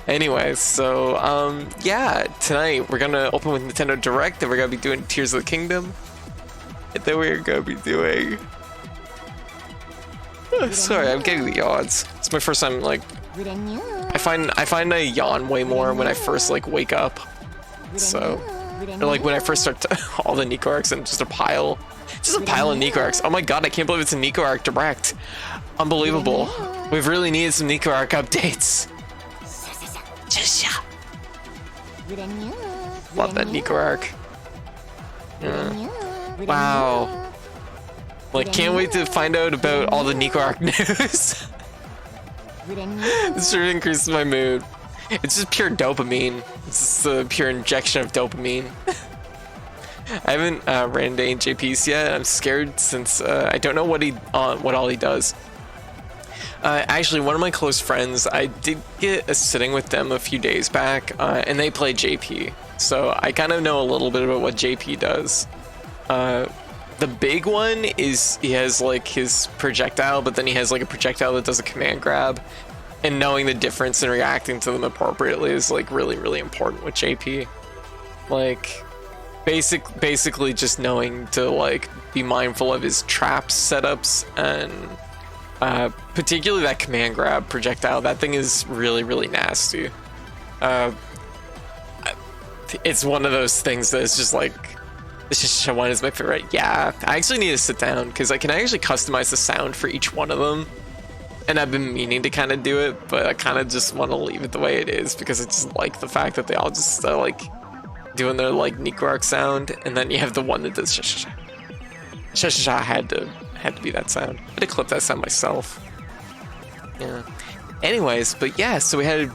Anyways, so yeah, tonight we're gonna open with Nintendo Direct, then we're gonna be doing Tears of the Kingdom, and then we're gonna be doing sorry, I'm getting the yawns. It's my first time, like, I find I yawn way more when I first like wake up. So, or like when I first start all the Nico arcs and just a pile of Nico arcs. Oh my god, I can't believe it's a Nico arc Direct. Unbelievable. We've really needed some Nico arc updates. Love that Nico arc. Yeah. Wow. Like, can't wait to find out about all the Nico arc news. This really increases my mood. It's just pure dopamine. It's just a pure injection of dopamine. I haven't ran into any JPs yet. I'm scared since I don't know what all he does. Actually, one of my close friends, I did get a sitting with them a few days back, and they play JP. So I kind of know a little bit about what JP does. The big one is he has like his projectile, but then he has like a projectile that does a command grab. And knowing the difference and reacting to them appropriately is like really, really important with JP. Like, basically just knowing to like be mindful of his trap setups and particularly that command grab projectile. That thing is really, really nasty. It's one of those things that is just like, this just one is my favorite. Yeah, I actually need to sit down because I can actually customize the sound for each one of them. And I've been meaning to kind of do it, but I kind of just want to leave it the way it is because I just like the fact that they all just like doing their like Nico arc sound, and then you have the one that does sha sha sha. Sha sha sha had to be that sound. I had to clip that sound myself. Yeah. Anyways, but yeah, so we had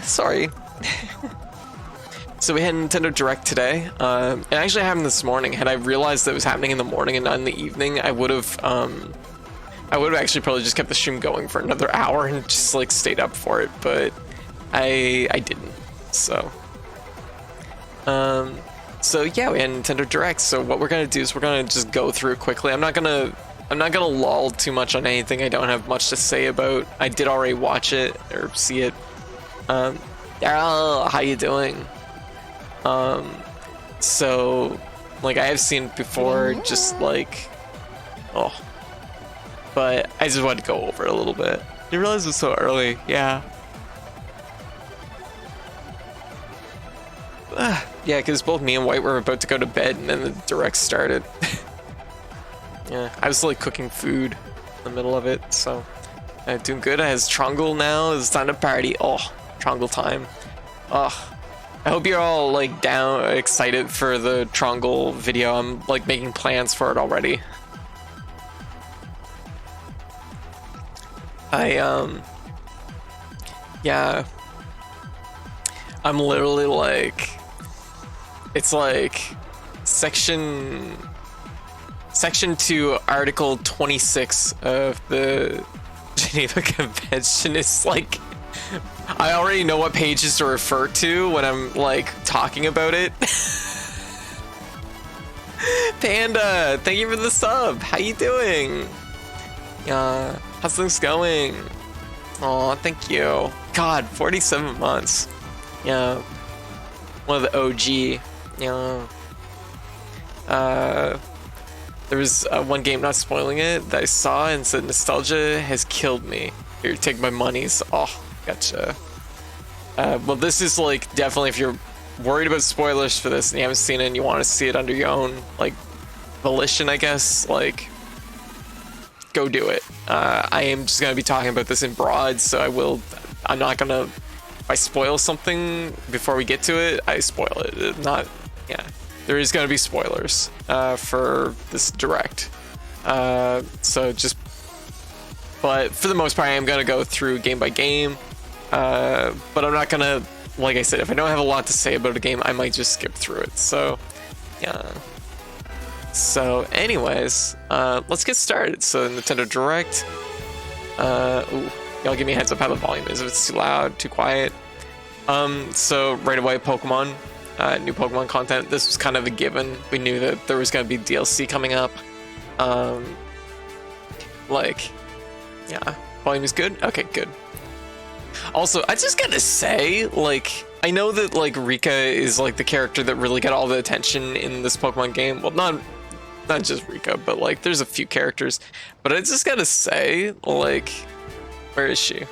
sorry. So we had Nintendo Direct today. It actually happened this morning. Had I realized that it was happening in the morning and not in the evening, I would have actually probably just kept the stream going for another hour and just like stayed up for it, but I didn't. So yeah, we had Nintendo Direct. So what we're gonna do is we're gonna just go through it quickly. I'm not gonna lull too much on anything I don't have much to say about. I did already watch it or see it. Daryl, how you doing? So like I have seen it before, just like, but I just wanted to go over it a little bit. You realize it's so early, yeah. Yeah, because both me and White were about to go to bed and then the Direct started. Yeah, I was like cooking food in the middle of it, so doing good. I has Trongle now. It's time to party. Oh, Trongle time. Oh, I hope you're all like excited for the Trongle video. I'm like making plans for it already. Yeah, I'm literally like, it's like section 2 article 26 of the Geneva Convention is like, I already know what pages to refer to when I'm like talking about it. Panda, thank you for the sub. How you doing? Yeah, how's things going? Oh, thank you. God, 47 months. Yeah, one of the OG. Yeah. There was one game, not spoiling it, that I saw and said nostalgia has killed me. Here, take my monies. Oh, gotcha. Well, this is like definitely if you're worried about spoilers for this and you haven't seen it and you want to see it under your own like volition, I guess, like, go do it. I am just gonna be talking about this in broad, so I'm not gonna, if I spoil something before we get to it, I spoil it. Yeah, there is gonna be spoilers for this Direct. But for the most part, I am gonna go through game by game. But I'm not gonna, like I said, if I don't have a lot to say about a game, I might just skip through it. So, yeah. So, anyways, let's get started. So, Nintendo Direct. Ooh, y'all give me a heads up how the volume is. If it's too loud, too quiet. So right away, Pokemon, new Pokemon content. This was kind of a given. We knew that there was going to be DLC coming up. Like, yeah, volume is good. Okay, good. Also, I just gotta say, like, I know that like Rika is like the character that really got all the attention in this Pokemon game. Well, not just Rika, but like there's a few characters. But I just gotta say, like, where is she?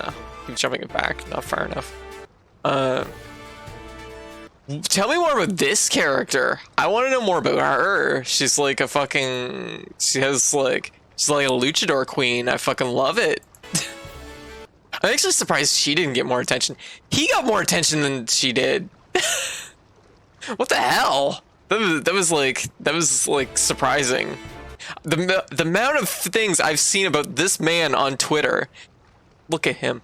Oh, keep jumping it back. Not far enough. Tell me more about this character. I want to know more about her. She's like a fucking. She's like a luchador queen. I fucking love it. I'm actually surprised she didn't get more attention. He got more attention than she did. What the hell? That was like surprising. The amount of things I've seen about this man on Twitter. Look at him.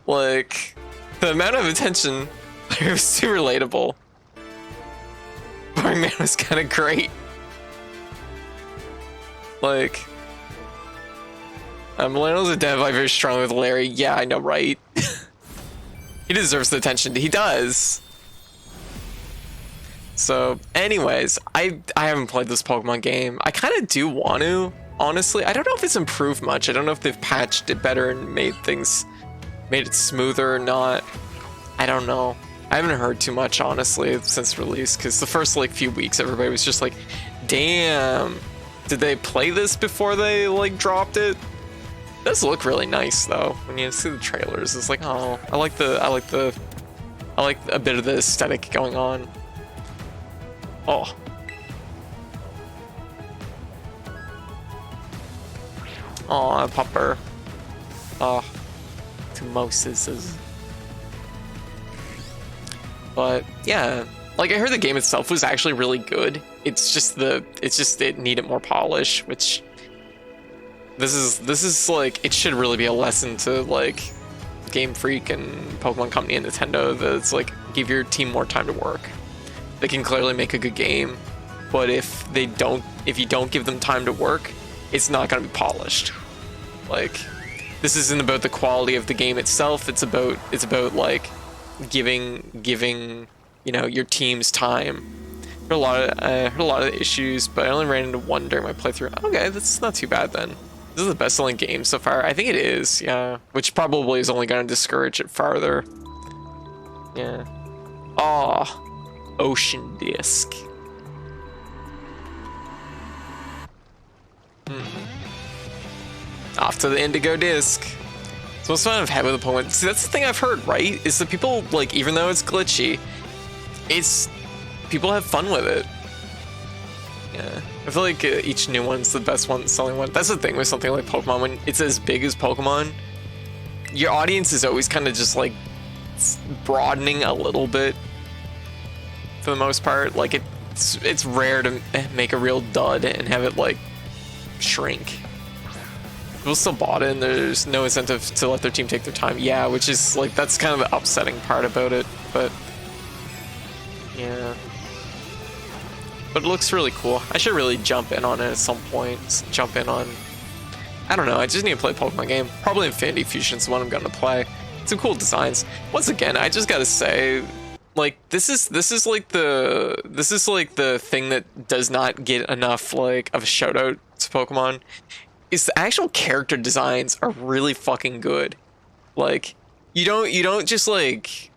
Like, the amount of attention, it was too relatable. Boring Man was kind of great. Like, Millennials identify very strongly with Larry. Yeah, I know, right? He deserves the attention. He does. So, anyways, I haven't played this Pokemon game. I kind of do want to, honestly. I don't know if it's improved much. I don't know if they've patched it better and made it smoother or not. I don't know. I haven't heard too much, honestly, since release, because the first like few weeks everybody was just like, damn, did they play this before they like dropped it? It does look really nice though when you see the trailers. It's like, oh, I like a bit of the aesthetic going on. Oh, a pupper. Oh, two Moses. But yeah, like I heard the game itself was actually really good. It's just it needed more polish, which this is like, it should really be a lesson to like Game Freak and Pokemon Company and Nintendo that it's like, give your team more time to work. They can clearly make a good game, but if you don't give them time to work, it's not going to be polished. Like, this isn't about the quality of the game itself. It's about like giving you know, your team's time. I heard a lot of issues, but I only ran into one during my playthrough. Okay, that's not too bad then. This is the best-selling game so far. I think it is, yeah. Which probably is only going to discourage it farther. Yeah. Oh. Ocean Disc. Off to the Indigo Disc. It's most fun I've had with a Pokemon. See, that's the thing I've heard, right? Is that people, like, even though it's glitchy, people have fun with it. Yeah. I feel like each new one's the best one, selling one. That's the thing with something like Pokemon. When it's as big as Pokemon, your audience is always kind of just, like, broadening a little bit. For the most part, like it's rare to make a real dud and have it like shrink. People still bought it and there's no incentive to let their team take their time. Yeah, which is like, that's kind of the upsetting part about it, but yeah. But it looks really cool. I should really jump in on it at some point. I don't know, I just need to play a Pokemon game. Probably Infinity Fusion is the one I'm gonna play. Some cool designs. Once again, I just gotta say, like, this is like the thing that does not get enough like of a shout out to Pokemon. Is the actual character designs are really fucking good. Like, you don't just like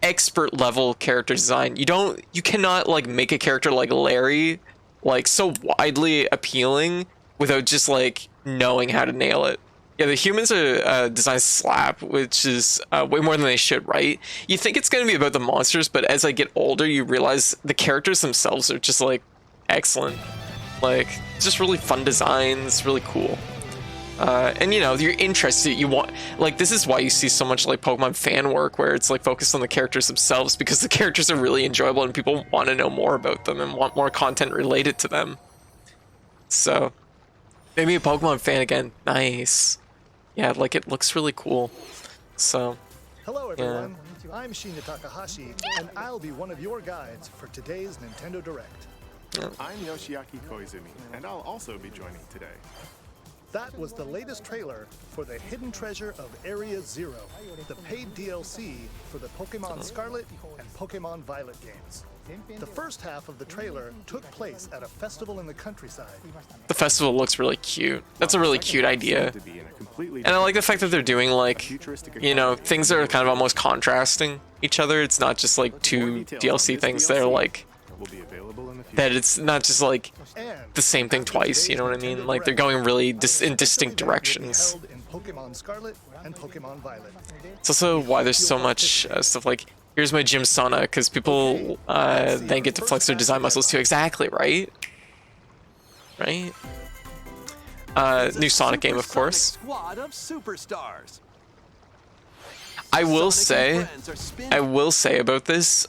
expert level character design. You cannot like make a character like Larry like so widely appealing without just like knowing how to nail it. Yeah, the humans are designed slap, which is way more than they should, right? You think it's going to be about the monsters, but as I get older, you realize the characters themselves are just, like, excellent. Like, just really fun designs, really cool. And, you know, you're interested, you want... Like, this is why you see so much, like, Pokemon fan work, where it's, like, focused on the characters themselves, because the characters are really enjoyable, and people want to know more about them, and want more content related to them. So, maybe a Pokemon fan again. Nice. Yeah, like, it looks really cool. So, hello everyone, yeah. I'm Shinya Takahashi, and I'll be one of your guides for today's Nintendo Direct. Yeah. I'm Yoshiaki Koizumi, and I'll also be joining today. That was the latest trailer for the Hidden Treasure of Area Zero, the paid DLC for the Pokemon Scarlet and Pokemon Violet games. The first half of the trailer took place at a festival in the countryside. The festival looks really cute. That's a really cute idea. To be in a completely And I like the fact that they're doing like, you know, things that are kind of almost contrasting each other. It's not just like two DLC things that are like, will be available in the future. that it's not just like And the same thing twice, you know what I mean? Like they're going really in distinct directions. held in Pokemon Scarlet and Pokemon Violet. It's also why there's so much stuff like, here's my gym sauna, because people then get to flex their design muscles too. Exactly, right? Right? New Sonic game, of course. Squad of superstars. I will Sonic and say, friends are spinning. I will say about this,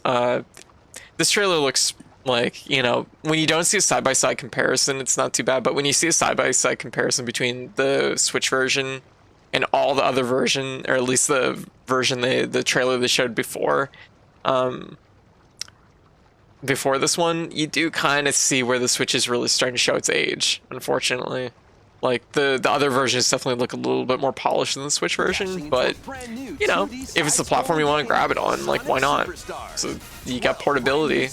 this trailer looks like, you know, when you don't see a side-by-side comparison, it's not too bad, but when you see a side-by-side comparison between the Switch version and all the other version, or at least the version the trailer they showed before this one, you do kind of see where the Switch is really starting to show its age, unfortunately. Like the other versions definitely look a little bit more polished than the Switch version, but you know, if it's the platform you want to grab it on, like why not? So you got portability.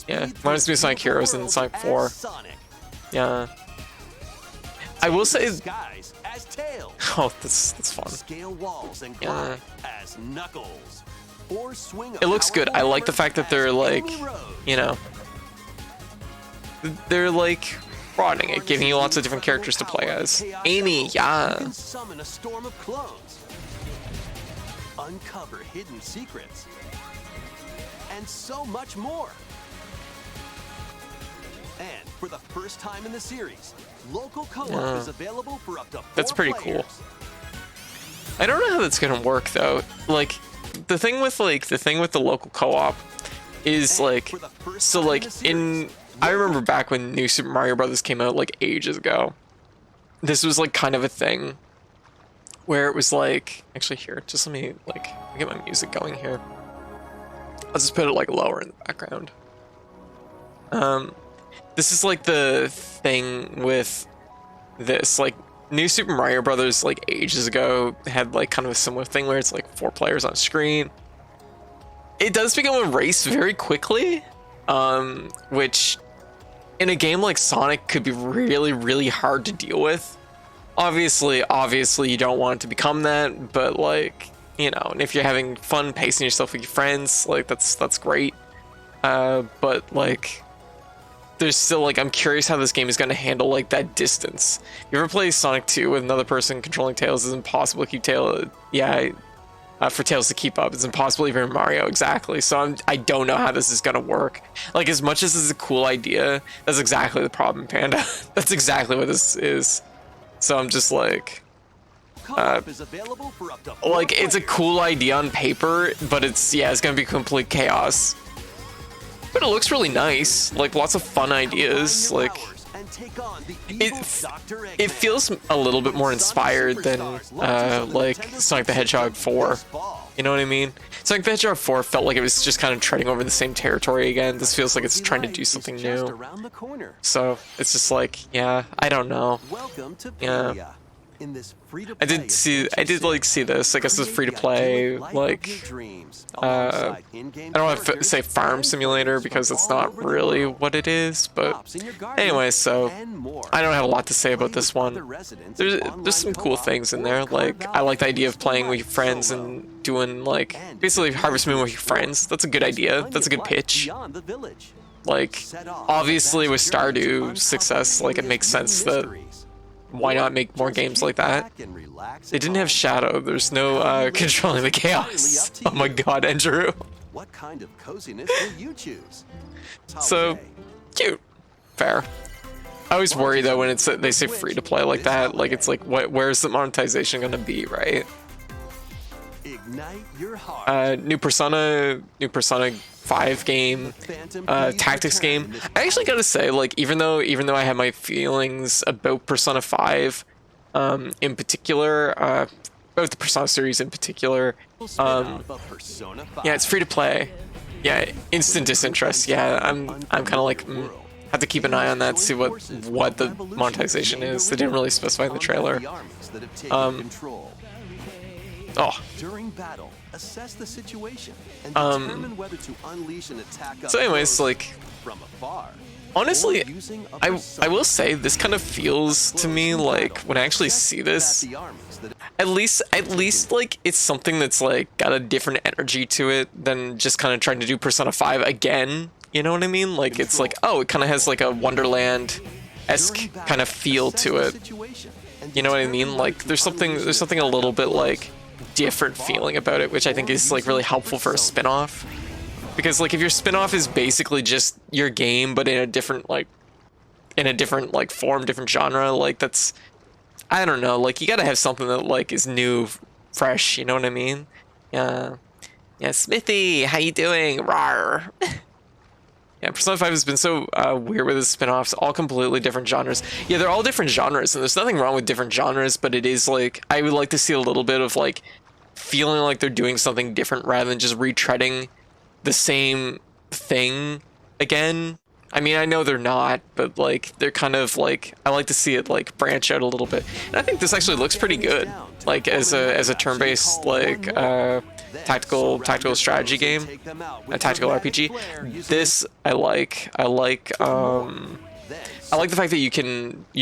Yeah, minus new Sonic Heroes and Sonic 4. Yeah. I will say, Skies as Tails. oh, that's fun. Scale walls and Yeah. glide as Knuckles. Or swing a It looks good. I like the fact that they're like, you know, they're like broadening it, giving you lots of different characters to play as. Amy, yeah. can summon a storm of clones. Uncover hidden secrets. And so much more. And for the first time in the series, local co-op Yeah. is available for up to 4 That's pretty players. cool. I don't know how that's gonna work though. Like the thing with the local co-op is And like, for the first so time like the in series, I remember back when New Super Mario Brothers came out like ages ago. This was like kind of a thing where it was like, actually here, just let me get my music going here. I'll just put it like lower in the background. This is like the thing with this, like New Super Mario Brothers like ages ago had like kind of a similar thing where it's like 4 players on screen. It does become a race very quickly, which in a game like Sonic could be really, really hard to deal with. Obviously you don't want it to become that, but like, you know, and if you're having fun pacing yourself with your friends, like that's great. But like, there's still like, I'm curious how this game is going to handle like that distance. You ever play Sonic 2 with another person controlling Tails? It's impossible to keep Tails. Yeah, for Tails to keep up, it's impossible even in Mario. Exactly. So I don't know how this is going to work. Like, as much as this is a cool idea, that's exactly the problem, Panda. That's exactly what this is. So I'm just like, co-op is available for up to 4 like it's a players. cool idea on paper, but it's gonna be complete chaos. But it looks really nice, like lots of fun ideas. Combine your Like powers and take on the it, evil Dr. it Eggman. feels a little bit more inspired than like Sonic the Hedgehog 4. You know what I mean? Sonic the Hedgehog 4 felt like it was just kind of treading over the same territory again. This feels like it's trying to do something new. Around the corner. So it's just like, yeah, I don't know. Welcome to Yeah. Pelia. In this I did see this. I guess it's free to play. Like, I don't want to say farm simulator because it's not really what it is. But anyway, so I don't have a lot to say about this one. There's some cool things in there. Like, I like the idea of playing with your friends and doing like basically Harvest Moon with your friends. That's a good idea. That's a good pitch. Like, obviously with Stardew's success, like it makes sense that why not make more games like that? They didn't have Shadow. There's no controlling the chaos. Oh my god, Andrew. What kind of coziness will you choose? So cute. Fair. I always worry though when they say free to play like that. Like, it's like, where's the monetization gonna be, right? Ignite your heart. New Persona 5 game, tactics game. I actually gotta say, like, even though I have my feelings about Persona 5, in particular, about the Persona series in particular, yeah, it's free to play. Yeah, instant disinterest. Yeah, I'm kind of like, have to keep an eye on that, see what the monetization is. They didn't really specify in the trailer. Oh, During battle, assess the situation and determine whether to unleash an attack up So anyways, close like, from afar. honestly, or using a I persona will say this kind of feels to me like when I actually see this, that the armies that at least like it's something that's like got a different energy to it than just kind of trying to do Persona 5 again. You know what I mean? Like it's like, oh, it kind of has like a Wonderland-esque kind of feel to it. You know what I mean? Like there's something a little bit like different feeling about it, which I think is like really helpful for a spin-off. Because like if your spin-off is basically just your game but in a different form, different genre, like that's, I don't know, like you gotta have something that like is new, fresh, you know what I mean? Yeah, Smithy, how you doing? Rawr. Yeah, Persona 5 has been so weird with its spin-offs, all completely different genres. Yeah, they're all different genres, and there's nothing wrong with different genres, but it is like, I would like to see a little bit of like, feeling like they're doing something different rather than just retreading the same thing again. I mean, I know they're not, but like they're kind of like, I like to see it like branch out a little bit. And I think this actually looks pretty good, like as a turn-based like tactical strategy game, a tactical RPG. This I like the fact that you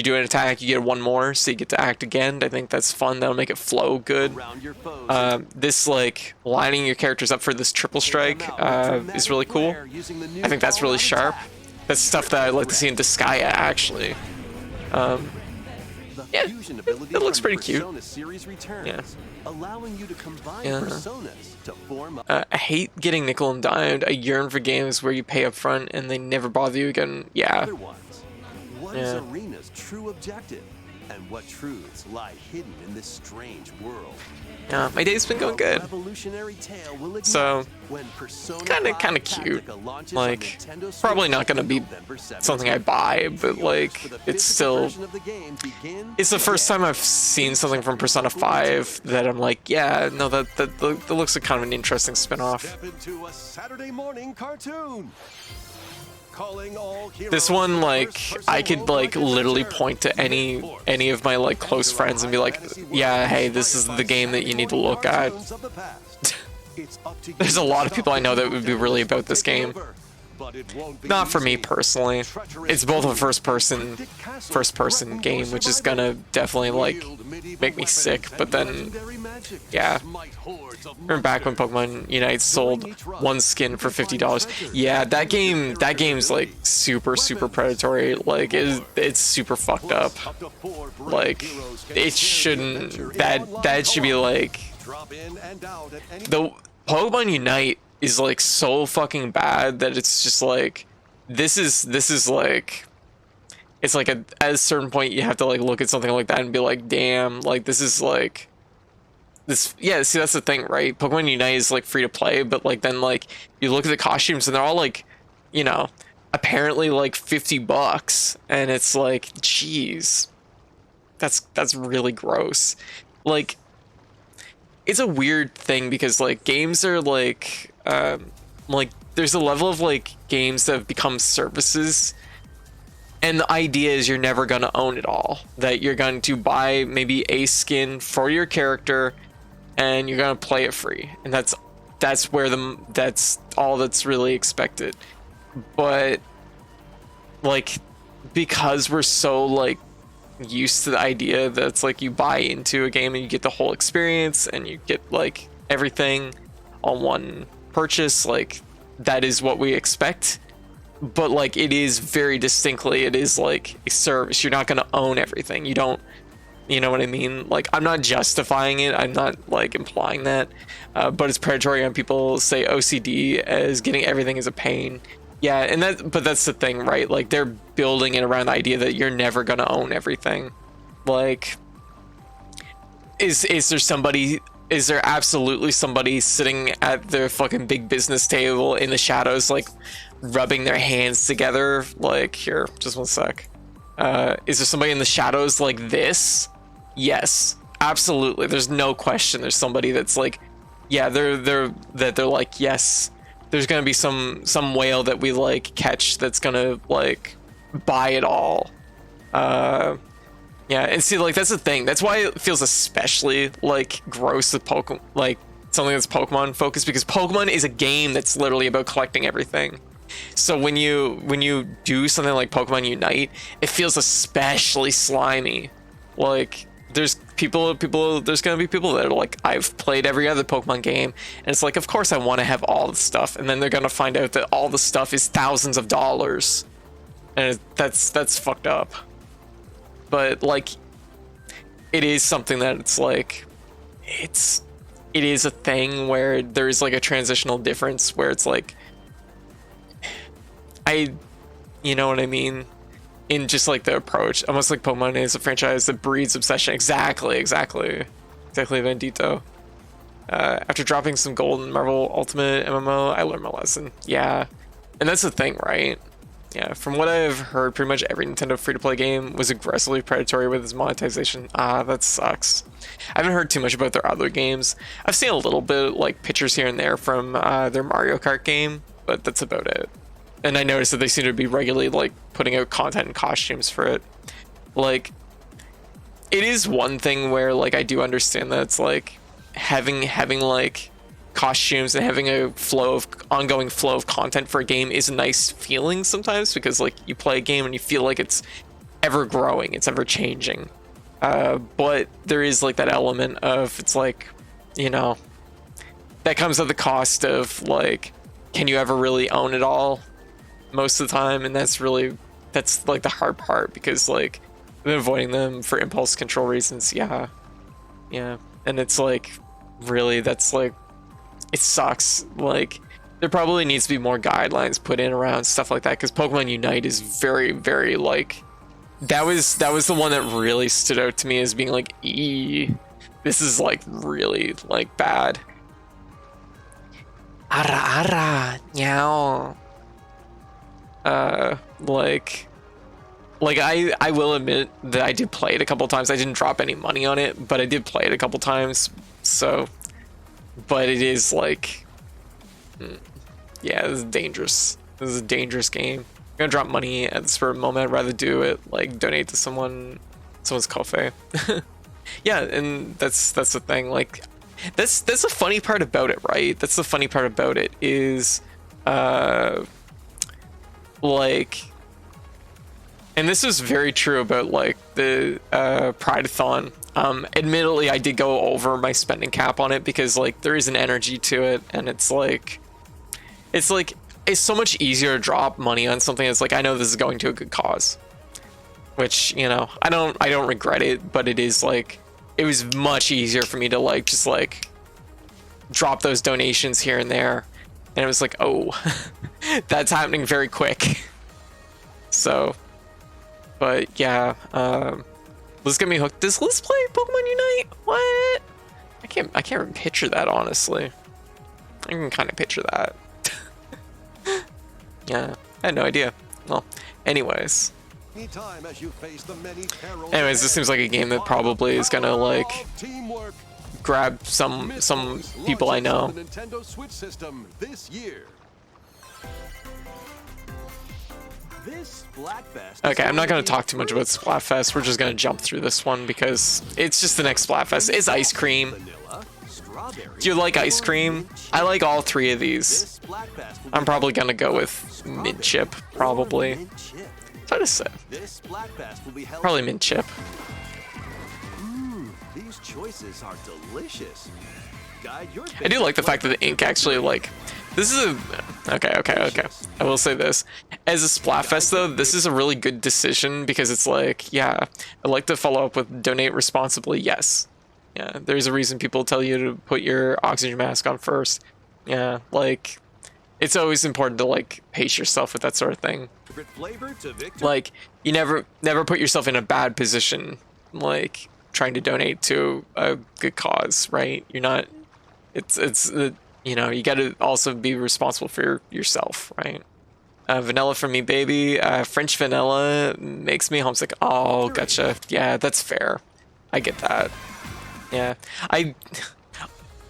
do an attack, you get one more, so you get to act again. I think that's fun. That'll make it flow good. This like lining your characters up for this triple strike is really cool. I think that's really sharp. That's stuff that I'd like to see in Disgaea actually. Yeah, it looks pretty cute. Yeah. I hate getting nickel and dimed. I yearn for games where you pay up front and they never bother you again. Yeah. What is Arena's true objective, and what truths lie hidden in this strange world? Yeah, my day's been going good. So, kind of cute. Like, probably not gonna be something I buy, but like, it's still, it's the first time I've seen something from Persona 5 that I'm like, yeah, no, that looks like kind of an interesting spin-off. Step into a Saturday morning cartoon. This one, like, I could like literally point to any of my like close friends and be like, yeah, hey, this is the game that you need to look at. There's a lot of people I know that would be really about this game. Not for me personally. It's both a first person game, which is gonna definitely like make me sick, but then yeah. Remember back when Pokemon Unite sold one skin for $50? Yeah, that game's like super predatory. Like it's super fucked up. Like it shouldn't, that should be like, the Pokemon Unite is like so fucking bad that it's just like, this is like, it's like at a certain point you have to like look at something like that and be like, damn, like this is like this. Yeah, see, that's the thing, right? Pokemon Unite is like free to play, but like then like you look at the costumes and they're all like, you know, apparently like $50, and it's like, geez, that's really gross. Like, it's a weird thing because like games are like there's a level of like games that have become services, and the idea is you're never going to own it all, that you're going to buy maybe a skin for your character and you're going to play it free, and that's all that's really expected. But like, because we're so like used to the idea that it's like you buy into a game and you get the whole experience and you get like everything on one purchase, like that is what we expect. But like, it is very distinctly, it is like a service. You're not going to own everything. You don't, you know what I mean? Like, I'm not justifying it, I'm not like implying that, but it's predatory on people say OCD as getting everything is a pain. Yeah, and but that's the thing, right? Like, they're building it around the idea that you're never gonna own everything. Like, is there absolutely somebody sitting at their fucking big business table in the shadows, like rubbing their hands together? Like, here, just one sec. Is there somebody in the shadows like this? Yes, absolutely. There's no question. There's somebody that's like, yeah, they're like, yes, there's gonna be some whale that we like catch that's gonna like buy it all. Yeah, and see, like, that's the thing. That's why it feels especially like gross with Pokemon, like something that's Pokemon focused, because Pokemon is a game that's literally about collecting everything. So when you do something like Pokemon Unite, it feels especially slimy. Like there's there's gonna be people that are like, I've played every other Pokemon game, and it's like, of course I want to have all the stuff, and then they're gonna find out that all the stuff is thousands of dollars, and that's fucked up. But like, it is something that it's like, it is a thing where there's like a transitional difference where it's like, you know what I mean? In just like the approach, almost like Pokemon is a franchise that breeds obsession. Exactly, Vendito. After dropping some gold in Marvel Ultimate MMO, I learned my lesson. Yeah, and that's the thing, right? Yeah, from what I've heard, pretty much every Nintendo free-to-play game was aggressively predatory with its monetization. That sucks. I haven't heard too much about their other games. I've seen a little bit, like pictures here and there from their Mario Kart game, but that's about it. And I noticed that they seem to be regularly like putting out content and costumes for it. Like, it is one thing where like I do understand that it's like having like costumes and having a ongoing flow of content for a game is a nice feeling sometimes, because like you play a game and you feel like it's ever growing, it's ever changing. But there is like that element of, it's like, you know, that comes at the cost of like, can you ever really own it all most of the time? And that's like the hard part, because like I've been avoiding them for impulse control reasons. Yeah, and it's like, really, that's like, it sucks. Like, there probably needs to be more guidelines put in around stuff like that, because Pokemon Unite is very, very like, that was the one that really stood out to me as being like, this is like really like bad. Ara, meow. Like I will admit that I did play it a couple times. I didn't drop any money on it, but I did play it a couple times. So, but it is like, yeah, this is dangerous. This is a dangerous game. I'm gonna drop money at the spur of the moment. I'd rather do it like donate to someone's cafe. Yeah, and that's the thing. Like, that's the funny part about it, right? That's the funny part about it is, like, and this is very true about like the Pride-a-thon. Admittedly, I did go over my spending cap on it, because like there is an energy to it, and it's so much easier to drop money on something that's like, I know this is going to a good cause, which, you know, I don't regret it, but it is like, it was much easier for me to like just like drop those donations here and there, and it was like, oh, that's happening very quick. So, but yeah, Liz got me hooked. Does Liz play Pokemon Unite? What? I can't even picture that, honestly. I can kind of picture that. Yeah, I had no idea. Well, anyways, this seems like a game that probably is gonna like grab some people I know. Okay, I'm not going to talk too much about Splatfest. We're just going to jump through this one because it's just the next Splatfest. It's ice cream. Do you like ice cream? I like all three of these. I'm probably going to go with mint chip, probably. It's hard to say. Probably mint chip. These choices are delicious. I do like the fact that the ink actually, like, this is a... Okay. I will say this. As a Splatfest, though, this is a really good decision because it's like, yeah, I'd like to follow up with donate responsibly, yes. Yeah, there's a reason people tell you to put your oxygen mask on first. Yeah, like, it's always important to, like, pace yourself with that sort of thing. Like, you never put yourself in a bad position, like, trying to donate to a good cause, right? You're not... It's you know, you got to also be responsible for yourself, right? Vanilla for me, baby. French vanilla makes me homesick. Oh, gotcha. Yeah, that's fair. I get that. Yeah, I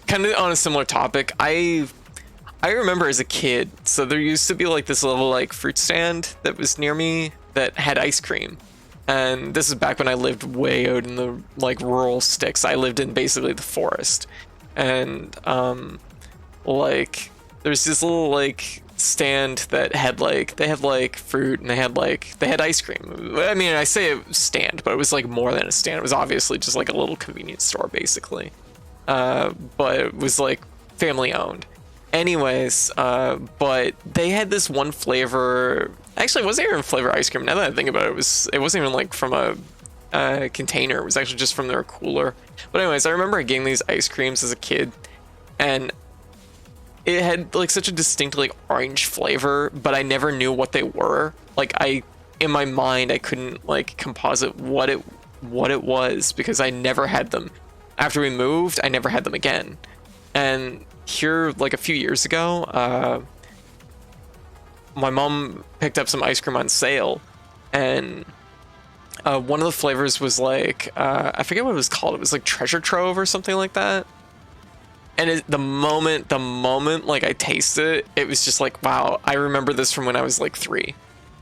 kind of on a similar topic. I remember as a kid, so there used to be like this little like fruit stand that was near me that had ice cream. And this is back when I lived way out in the like rural sticks. I lived in basically the forest. and like there's this little like stand that had like they had like fruit and they had ice cream. I mean, I say a stand, but it was like more than a stand. It was obviously just like a little convenience store basically, but it was like family owned. Anyways, but they had this one flavor. Actually, it wasn't even flavor ice cream. Now that I think about it, it wasn't even like from a container. It was actually just from their cooler. But anyways, I remember getting these ice creams as a kid, and it had like such a distinct like orange flavor, but I never knew what they were. Like in my mind, I couldn't like composite what it was because I never had them. After we moved, I never had them again. And here, like a few years ago, my mom picked up some ice cream on sale, and one of the flavors was like I forget what it was called. It was like Treasure Trove or something like that. And the moment like I tasted it, it was just like, wow, I remember this from when I was like 3.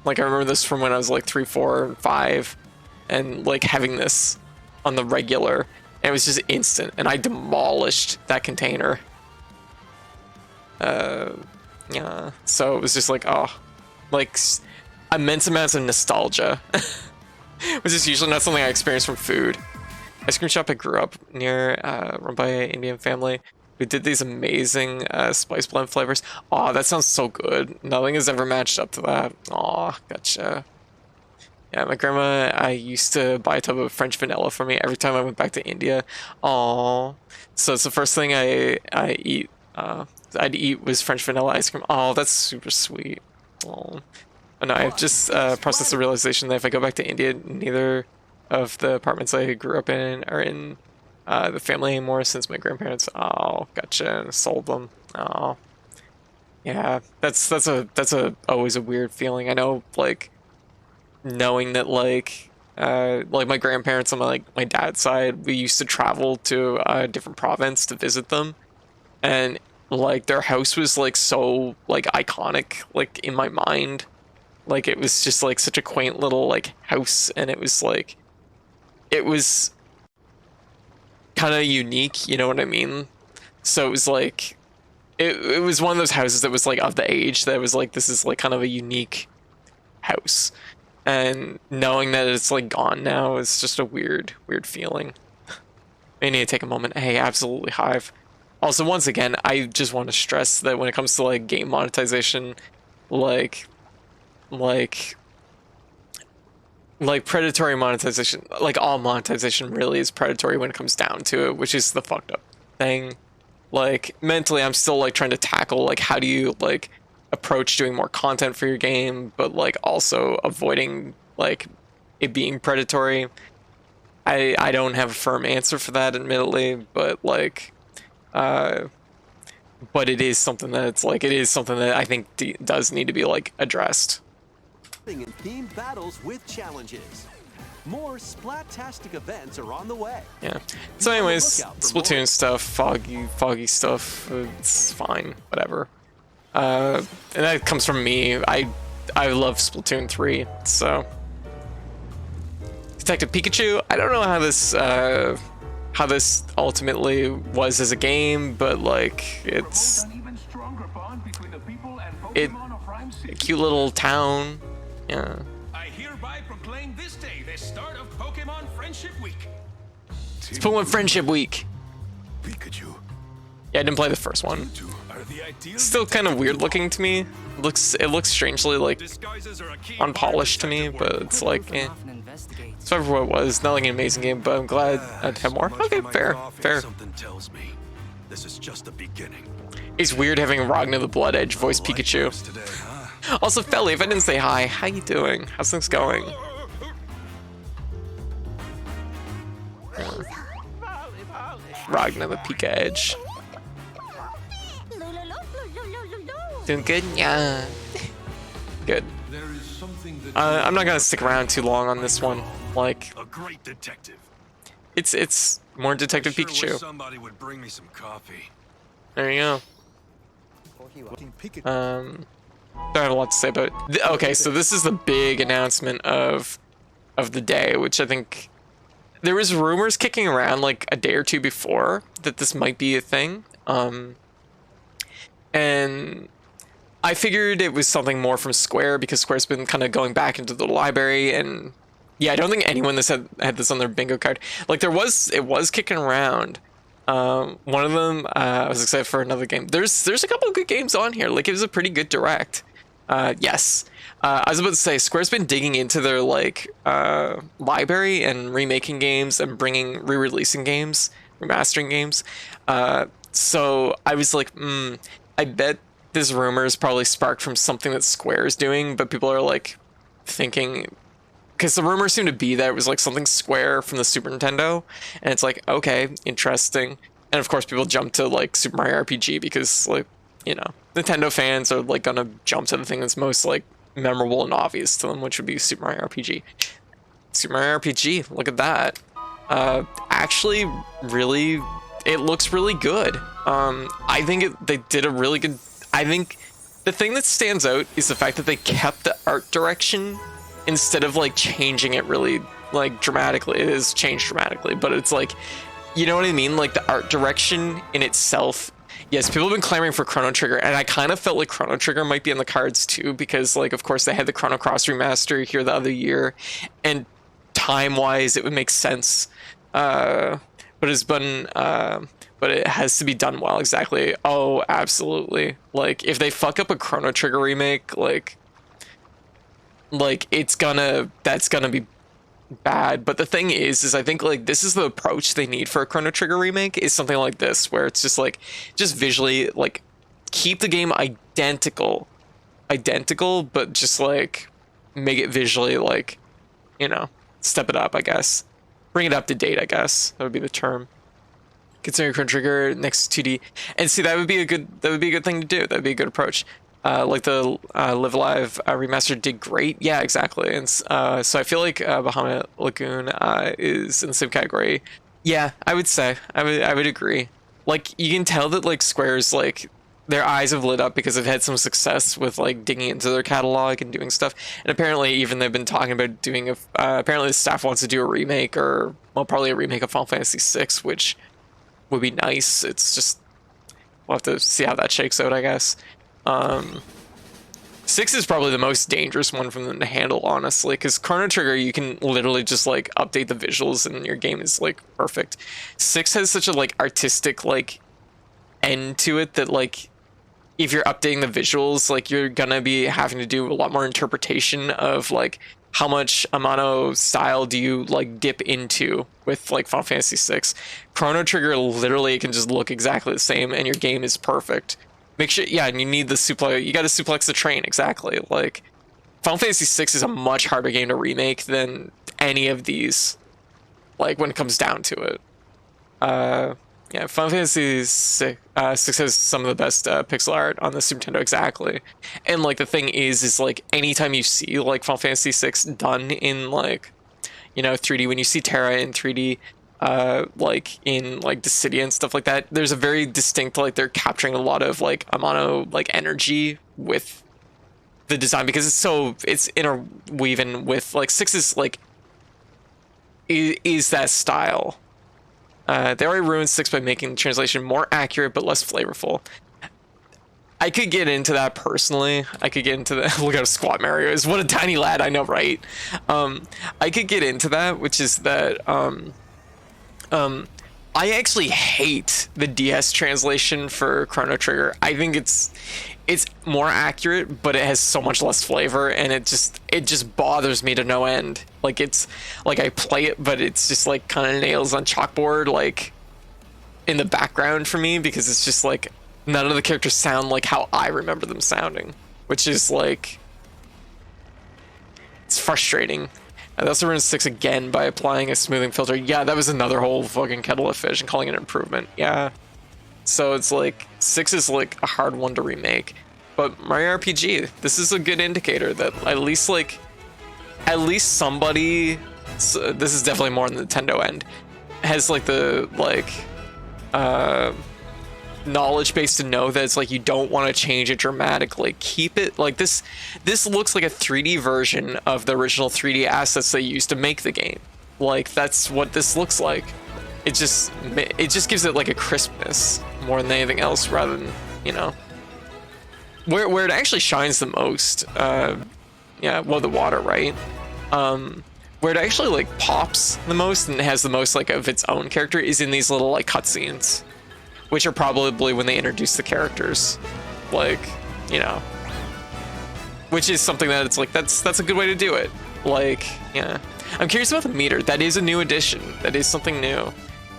Like I remember this from when I was like 3, 4, and 5, and like having this on the regular, and it was just instant, and I demolished that container. Yeah, so it was just like, oh, like immense amounts of nostalgia, which is usually not something I experience from food. Ice cream shop I grew up near, run by an Indian family. We did these amazing spice blend flavors. Oh, that sounds so good. Nothing has ever matched up to that. Oh, gotcha. Yeah, my grandma, I used to buy a tub of French vanilla for me every time I went back to India. Oh, so it's the first thing I'd eat was French vanilla ice cream. Oh, that's super sweet. Oh, no, I've just processed the realization that if I go back to India, neither of the apartments I grew up in are in the family anymore since my grandparents, oh, gotcha, sold them. Oh, yeah, that's always a weird feeling. I know, like, knowing that like my grandparents on my dad's side, we used to travel to a different province to visit them, and like their house was like so like iconic like in my mind. Like it was just like such a quaint little like house, and it was kind of unique, you know what I mean? So it was like it was one of those houses that was like of the age that was like, this is like kind of a unique house, and knowing that it's like gone now is just a weird feeling. I need to take a moment. Hey, absolutely Hive. Also, once again, I just want to stress that when it comes to like game monetization, like predatory monetization, like all monetization really is predatory when it comes down to it, which is the fucked up thing. Like mentally, I'm still like trying to tackle like how do you like approach doing more content for your game, but like also avoiding like it being predatory. I don't have a firm answer for that, admittedly, but like but it is something that's like, it is something that I think does need to be like addressed. In themed battles with challenges. More Splat-tastic events are on the way. Yeah. So anyways, Splatoon stuff, foggy stuff, it's fine, whatever. And that comes from me. I love Splatoon 3, so. Detective Pikachu, I don't know how this ultimately was as a game, but like it's a cute little town. Yeah. I hereby proclaim this day the start of Pokemon Friendship Week. It's Pokemon Friendship Week. Pikachu. Yeah, I didn't play the first one. Still kind of weird looking to me. It looks strangely like unpolished to me, but it's like, eh. It's whatever what it was. Not like an amazing game, but I'm glad I'd have more. Okay, fair. Something tells me this is just the beginning. It's weird having Ragnar the Blood Edge voice Pikachu. Also, Felly, if I didn't say hi, how you doing? How's things going? Ragnar the Pika Edge. Doing good? Yeah. Good. I'm not gonna stick around too long on this one. Like, A great detective. it's more Detective Sure wish Pikachu. somebody would bring me some coffee. There you go. Don't have a lot to say about it. Okay, so this is the big announcement of the day, which I think there was rumors kicking around like a day or two before that this might be a thing. And I figured it was something more from Square, because Square's been kind of going back into the library, and yeah, I don't think anyone that's had this on their bingo card. Like it was kicking around. One of them, I was excited for another game. There's a couple of good games on here. Like it was a pretty good direct. Yes. I was about to say, Square's been digging into their like library and remaking games and re-releasing games, remastering games. So I was like, I bet this rumor is probably sparked from something that Square is doing, but people are like thinking, because the rumor seemed to be that it was like something Square from the Super Nintendo, and it's like, okay, interesting. And of course people jump to like Super Mario RPG because, like, you know, Nintendo fans are like gonna jump to the thing that's most like memorable and obvious to them, which would be Super Mario RPG. Super Mario RPG, look at that. Actually, really, it looks really good. I think they did a really good. I think the thing that stands out is the fact that they kept the art direction instead of like changing it really like dramatically. It is changed dramatically, but it's like, you know what I mean? Like the art direction in itself. Yes, people have been clamoring for Chrono Trigger, and I kind of felt like Chrono Trigger might be in the cards too, because like, of course, they had the Chrono Cross remaster here the other year, and time-wise, it would make sense. But it's been, but it has to be done well. Exactly. Oh, absolutely. Like if they fuck up a Chrono Trigger remake, like that's gonna be bad. But the thing is I think like this is the approach they need for a Chrono Trigger remake, is something like this, where it's just like, just visually like keep the game identical, but just like make it visually like, you know, step it up, I guess. Bring it up to date, I guess. That would be the term. Considering Chrono Trigger next 2D, and see, that would be a good thing to do. That'd be a good approach. Like the Live Alive remaster did great. Yeah, exactly. And so I feel like Bahamut Lagoon is in the same category. Yeah, I would say I would agree. Like you can tell that like Square's like their eyes have lit up because they've had some success with like digging into their catalog and doing stuff. And apparently even they've been talking about doing a. Apparently the staff wants to do a remake, or well, probably a remake of Final Fantasy VI, which would be nice. It's just, we'll have to see how that shakes out, I guess. 6 is probably the most dangerous one for them to handle, honestly, because Chrono Trigger, you can literally just like update the visuals and your game is like perfect. 6 has such a like artistic like end to it that like if you're updating the visuals, like you're gonna be having to do a lot more interpretation of like how much Amano style do you like dip into with like Final Fantasy VI. Chrono Trigger, literally, it can just look exactly the same and your game is perfect. Make sure, yeah, and you need the suplex, you gotta suplex the train, exactly. Like, Final Fantasy VI is a much harder game to remake than any of these, like, when it comes down to it. Yeah, Final Fantasy VI has some of the best pixel art on the Super Nintendo, exactly. And like the thing is like anytime you see like Final Fantasy VI done in like, you know, 3D, when you see Terra in 3D, like in like Dissidia and stuff like that, there's a very distinct, like they're capturing a lot of like Amano like energy with the design, because it's interweaving with like 6 is like is that style. They already ruined 6 by making the translation more accurate but less flavorful. I could get into that personally. I could get into that. Look how squat Mario is. What a tiny lad, I know, right? I could get into that, which is that I actually hate the DS translation for Chrono Trigger. I think it's more accurate, but it has so much less flavor, and it just bothers me to no end. Like it's like I play it, but it's just like kind of nails on chalkboard, like in the background for me, because it's just like none of the characters sound like how I remember them sounding, which is like, it's frustrating. They also ruined 6 again by applying a smoothing filter. Yeah, that was another whole fucking kettle of fish and calling it an improvement. Yeah. So it's like 6 is like a hard one to remake. But Mario RPG, this is a good indicator that at least somebody, so this is definitely more on the Nintendo end, has like the knowledge base to know that it's like you don't want to change it dramatically. Keep it like this. This looks like a 3D version of the original 3D assets they used to make the game. Like that's what this looks like. It just gives it like a crispness more than anything else, rather than, you know, where it actually shines the most. Yeah, well, the water, right? Where it actually like pops the most and has the most like of its own character is in these little like cutscenes, which are probably when they introduce the characters, like, you know, which is something that it's like that's a good way to do it. Like, yeah, I'm curious about the meter. That is a new addition. That is something new.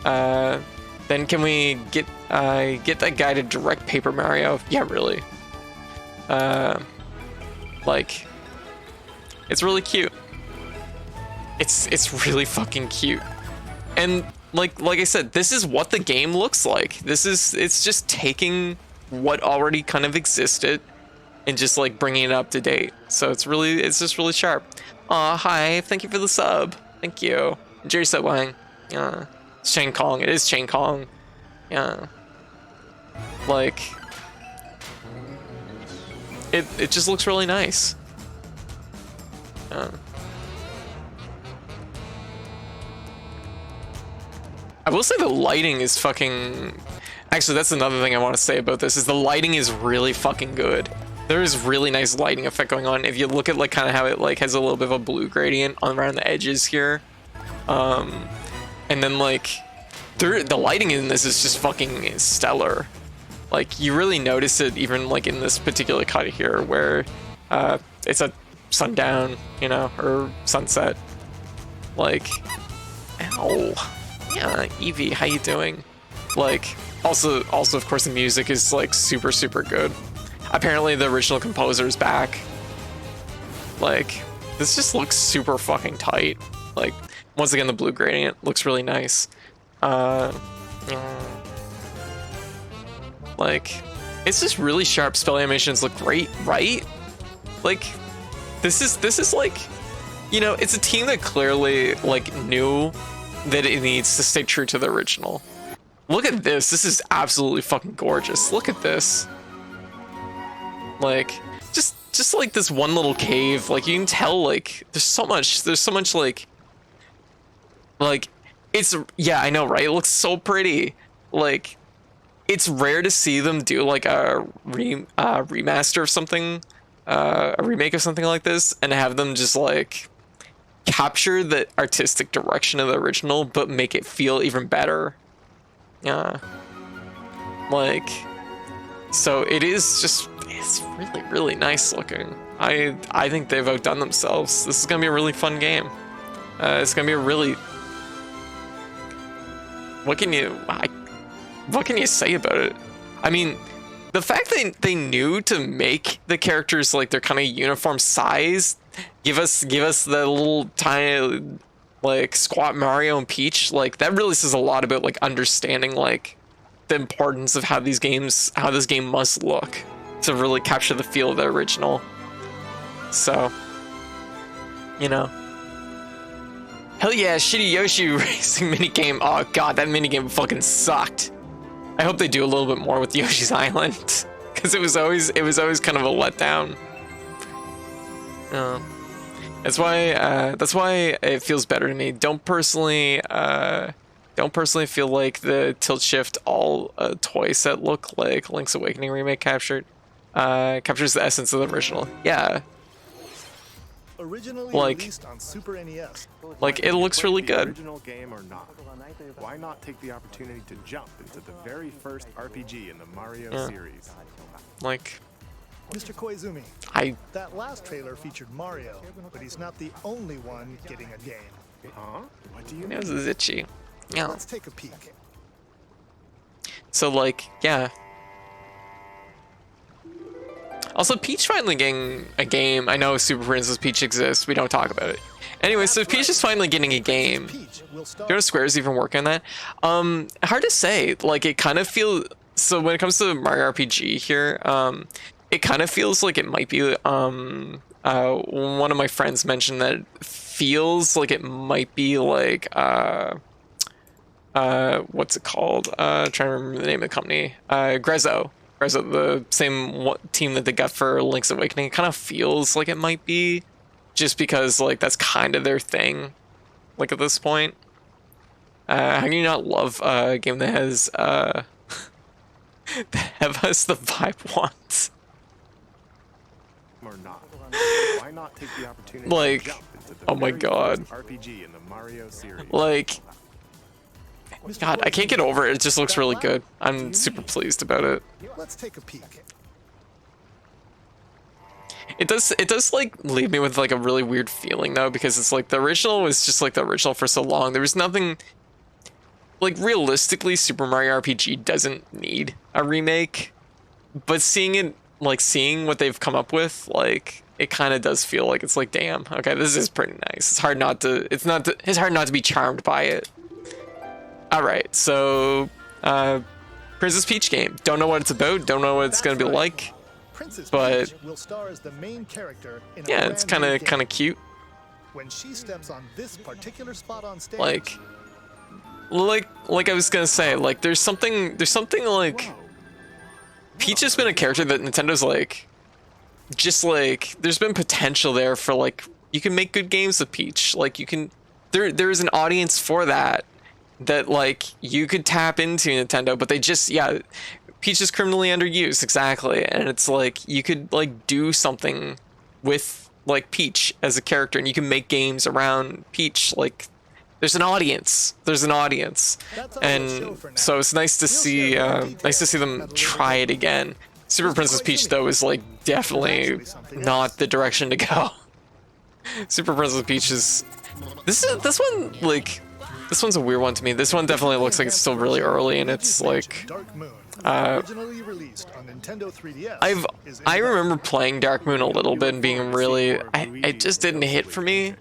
Then can we get that guy to direct Paper Mario? Yeah, really. Like, it's really cute. It's really fucking cute. And like I said, this is what the game looks like. It's just taking what already kind of existed and just like bringing it up to date. So it's just really sharp. Aw, hi, thank you for the sub. Thank you. Jerry said Wang. Yeah. It's Chang Kong. It is Chang Kong. Yeah. Like, it just looks really nice. I will say the lighting is fucking... Actually, that's another thing I want to say about this, is the lighting is really fucking good. There is really nice lighting effect going on. If you look at like kind of how it like has a little bit of a blue gradient around the edges here. And then like the lighting in this is just fucking stellar. Like you really notice it even like in this particular cut here where it's a sundown, you know, or sunset. Like, ow. Yeah, Evie, how you doing? Like, also of course the music is like super good. Apparently the original composer is back. Like, this just looks super fucking tight. Like, once again, the blue gradient looks really nice. Like, it's just really sharp. Spell animations look great, right? Like, this is like, you know, it's a team that clearly like knew that it needs to stay true to the original. Look at this. This is absolutely fucking gorgeous. Look at this. Like, just like this one little cave. Like, you can tell, like, there's so much, like, it's, yeah, I know, right? It looks so pretty. Like, it's rare to see them do, like, a remaster of something, a remake of something like this, and have them just, like, capture the artistic direction of the original, but make it feel even better. Yeah. Like, so it is just, it's really nice looking. I think they've outdone themselves. This is gonna be a really fun game. It's gonna be a really, what can you say about it? I mean, the fact that they knew to make the characters like their kind of uniform size, give us the little tiny like squat Mario and Peach, like that really says a lot about like understanding like the importance of how this game must look to really capture the feel of the original. So, you know, hell yeah, shitty Yoshi racing minigame. Oh god, that minigame fucking sucked. I hope they do a little bit more with Yoshi's Island, because it was always kind of a letdown. That's why it feels better to me. Don't personally feel like the tilt shift all toy set look like Link's Awakening remake captures the essence of the original. Yeah. Originally Like, released on Super NES. like it looks really The good. original game or not? Why not take the opportunity to jump into the very first RPG in the Mario series? Like, Mr. Koizumi, that last trailer featured Mario, but he's not the only one getting a game. Huh? What do you it was mean? itchy. Yeah. Let's take a peek. So like, yeah. Also, Peach finally getting a game. I know Super Princess Peach exists. We don't talk about it. Anyway, so Peach is finally getting a game. Do you know if Square's even working on that? Hard to say. Like, it kind of feels... So when it comes to Mario RPG here, it kind of feels like it might be... one of my friends mentioned that it feels like it might be like... what's it called? Trying to remember the name of the company. Grezzo, the same team that they got for Link's Awakening. It kind of feels like it might be, just because like that's kind of their thing. Like at this point, how can you not love a game that has that have us the vibe wants? Or not. Why not take the opportunity Like, to jump into the oh my very God. first RPG in the Mario series? Like, God, I can't get over it. It just looks really good. I'm super pleased about it. Let's take a peek. It does like leave me with like a really weird feeling though, because it's like the original was just like the original for so long. There was nothing, like realistically, Super Mario RPG doesn't need a remake, but seeing what they've come up with, like it kind of does feel like it's like, damn, okay, this is pretty nice. It's hard not to be charmed by it. All right, so Princess Peach game. Don't know what it's about. Don't know what it's gonna be like. Princess But- Peach will star as the main character in a Yeah, it's brand new kind game. of cute. When she steps on this particular spot on stage, Like I was gonna say, like there's something like Peach has been a character that Nintendo's like, just like there's been potential there for like you can make good games with Peach. Like you can, there is an audience for that like you could tap into Nintendo, but they just Peach is criminally underused, exactly, and it's like you could like do something with like Peach as a character, and you can make games around Peach. Like there's an audience, That's all we'll show and for now. so it's nice to see them try it again. Super Princess Peach though is like definitely not the direction to go. Super Princess Peach is this one's a weird one to me. This one definitely looks like it's still really early, and it's like Dark Moon, originally released on Nintendo 3DS. I remember playing Dark Moon a little bit and being really, it just didn't hit for me.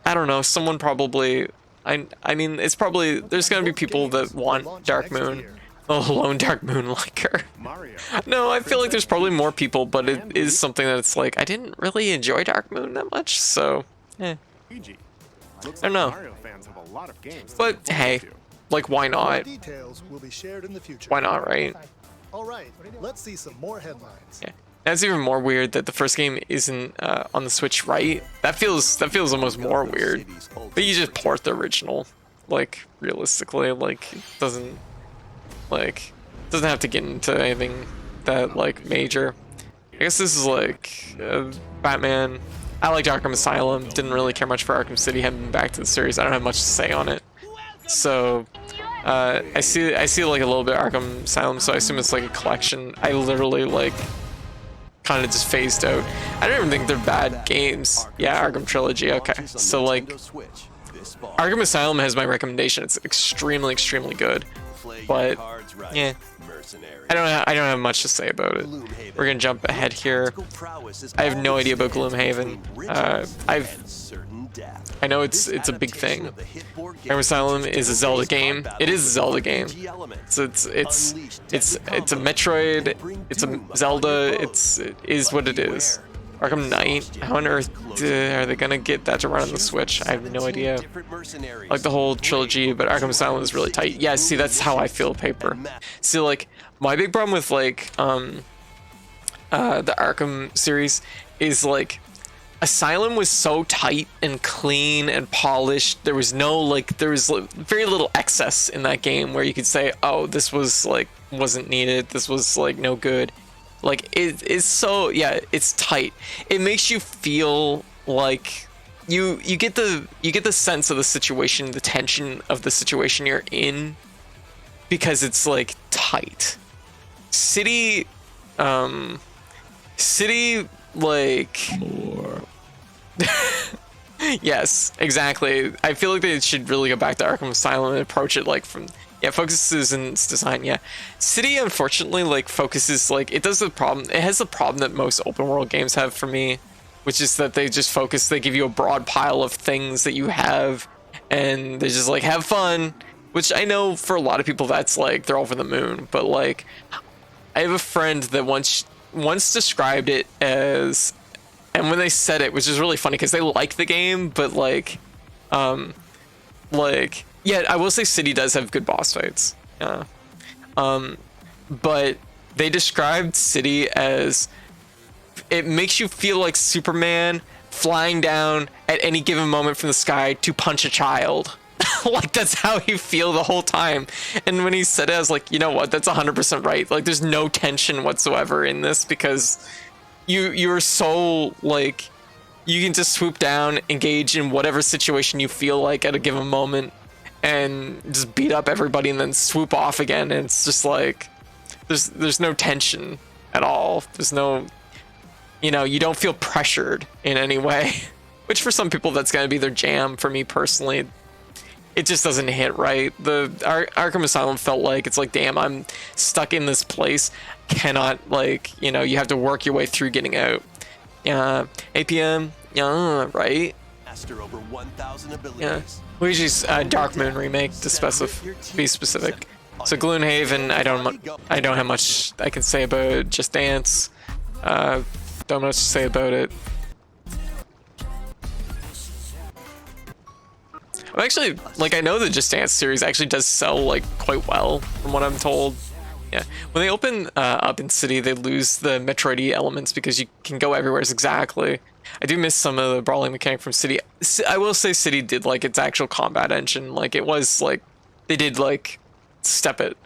I don't know, someone probably, I mean, it's probably, there's gonna be people that want Dark Moon, a lone Dark Moon liker. Mario. No, I feel like there's probably more people, but it is something that it's like, I didn't really enjoy Dark Moon that much, so, Luigi. Looks I don't like know. Mario fans have a lot of games. to But look forward hey, to. like why More not? details will be shared in the future. Why not, right? All right, let's see some more headlines. Yeah. That's even more weird that the first game isn't on the Switch, right? That feels almost more weird. But you just port the original, like realistically, like it doesn't have to get into anything that like major. I guess this is like Batman. I liked Arkham Asylum. Didn't really care much for Arkham City. Haven't been back to the series. I don't have much to say on it. So I see like a little bit of Arkham Asylum. So I assume it's like a collection. I literally like kind of just phased out. I don't even think they're bad games. Yeah, Arkham Trilogy. Okay, so like Arkham Asylum has my recommendation. It's extremely good. But yeah, I don't have much to say about it. We're gonna jump ahead here. I have no idea about Gloomhaven. I know it's a big thing. Arkham Asylum is a Zelda game. It is a Zelda game. So it's a Metroid. It's a Zelda. It is what it is. Arkham Knight. How on earth are they gonna get that to run on the Switch? I have no idea. Like the whole trilogy, but Arkham Asylum is really tight. Yeah, see, that's how I feel, Paper. See, like my big problem with like the Arkham series is like Asylum was so tight and clean and polished. There was very little excess in that game where you could say, oh, this was like wasn't needed. This was like no good. Like it's so, yeah, it's tight. It makes you feel like you get the sense of the situation, the tension of the situation you're in, because it's like tight. City like more. Yes, exactly. I feel like they should really go back to Arkham Asylum and approach it like from, yeah, focuses in its design. Yeah, City unfortunately like focuses, like it has the problem that most open world games have for me, which is that they just focus, they give you a broad pile of things that you have and they just like have fun, which I know for a lot of people that's like they're over the moon, but like I have a friend that once described it as, and when they said it, which is really funny because they like the game, but like yeah, I will say City does have good boss fights. Yeah. But they described City as, it makes you feel like Superman, flying down at any given moment from the sky to punch a child. Like, that's how you feel the whole time. And when he said it, I was like, you know what, that's 100% right. Like, there's no tension whatsoever in this, because you're so, like, you can just swoop down, engage in whatever situation you feel like at a given moment, and just beat up everybody and then swoop off again. And it's just like, there's no tension at all. There's no, you know, you don't feel pressured in any way. Which for some people that's gonna be their jam. For me personally, it just doesn't hit right. The Arkham Asylum felt like, it's like, damn, I'm stuck in this place. Cannot, like, you know, you have to work your way through getting out. Yeah, APM, yeah, right? Master over 1,000 abilities. Yeah. Luigi's Dark Moon remake, to be specific. So Gloomhaven, I don't have much I can say about it. Just Dance, don't have much to say about it. I'm actually, like, I know the Just Dance series actually does sell, like, quite well, from what I'm told. Yeah, when they open up in City, they lose the Metroid-y elements because you can go everywhere exactly. I do miss some of the brawling mechanic from City. I will say City did, like, its actual combat engine. Like, it was, like, they did, like, step it.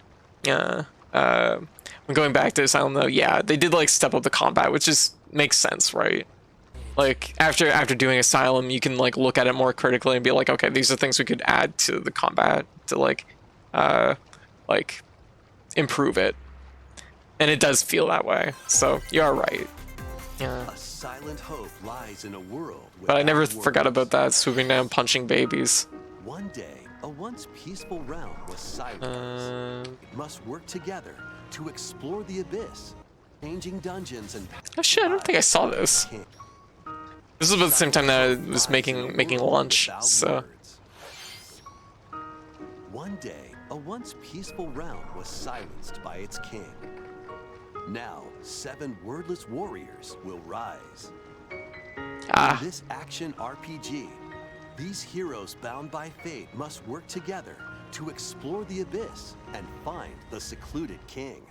Yeah. When going back to Asylum, though, yeah, they did, like, step up the combat, which is, makes sense, right? Like, after doing Asylum, you can, like, look at it more critically and be like, okay, these are things we could add to the combat to, like, improve it. And it does feel that way. So, you're right. Yeah. A silent hope lies in a world. But I never forgot about that, swooping down, punching babies. One day, a once peaceful realm was silenced. It must work together to explore the abyss, changing dungeons and... Oh shit, I don't think I saw this. This was about the same time that I was making lunch, so... One day, a once peaceful realm was silenced by its king. Now, 7 wordless warriors will rise. In this action RPG, these heroes bound by fate must work together to explore the abyss and find the secluded king.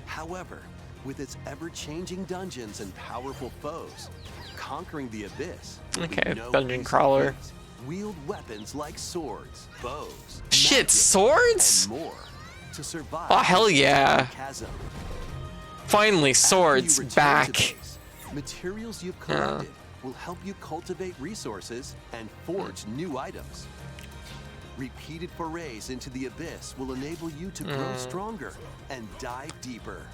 However, with its ever-changing dungeons and powerful foes, conquering the abyss will be Okay, no dungeon easy crawler. feat. Wield weapons like swords, bows, Shit, magic, swords? and more to survive. Oh, hell this yeah. chasm. Finally, After swords, you return to back. base, materials you've collected will help you cultivate resources and forge new items. Repeated forays into the abyss will enable you to grow stronger and dive deeper.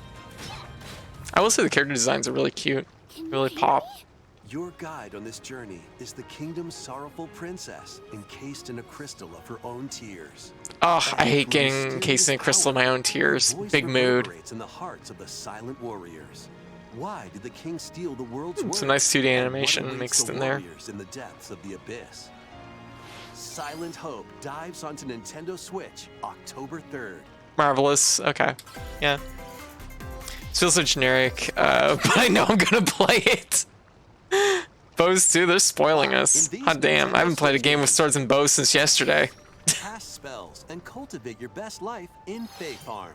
I will say the character designs are really cute. Really pop. Your guide on this journey is the kingdom's sorrowful princess, encased in a crystal of her own tears. Oh, I hate getting encased in a crystal of my own tears. Big mood. In the hearts of the silent warriors. Why did the king steal the world's Some worth? nice 2D And what animation awaits mixed the in there. warriors in the depths of the abyss? Silent Hope dives onto Nintendo Switch October 3rd. Marvelous. Okay. Yeah. It feels so generic, but I know I'm gonna play it. Bows too, they're spoiling us. Hot damn, I haven't played a game with swords and bows since yesterday. Cast spells and cultivate your best life in Fae Farm.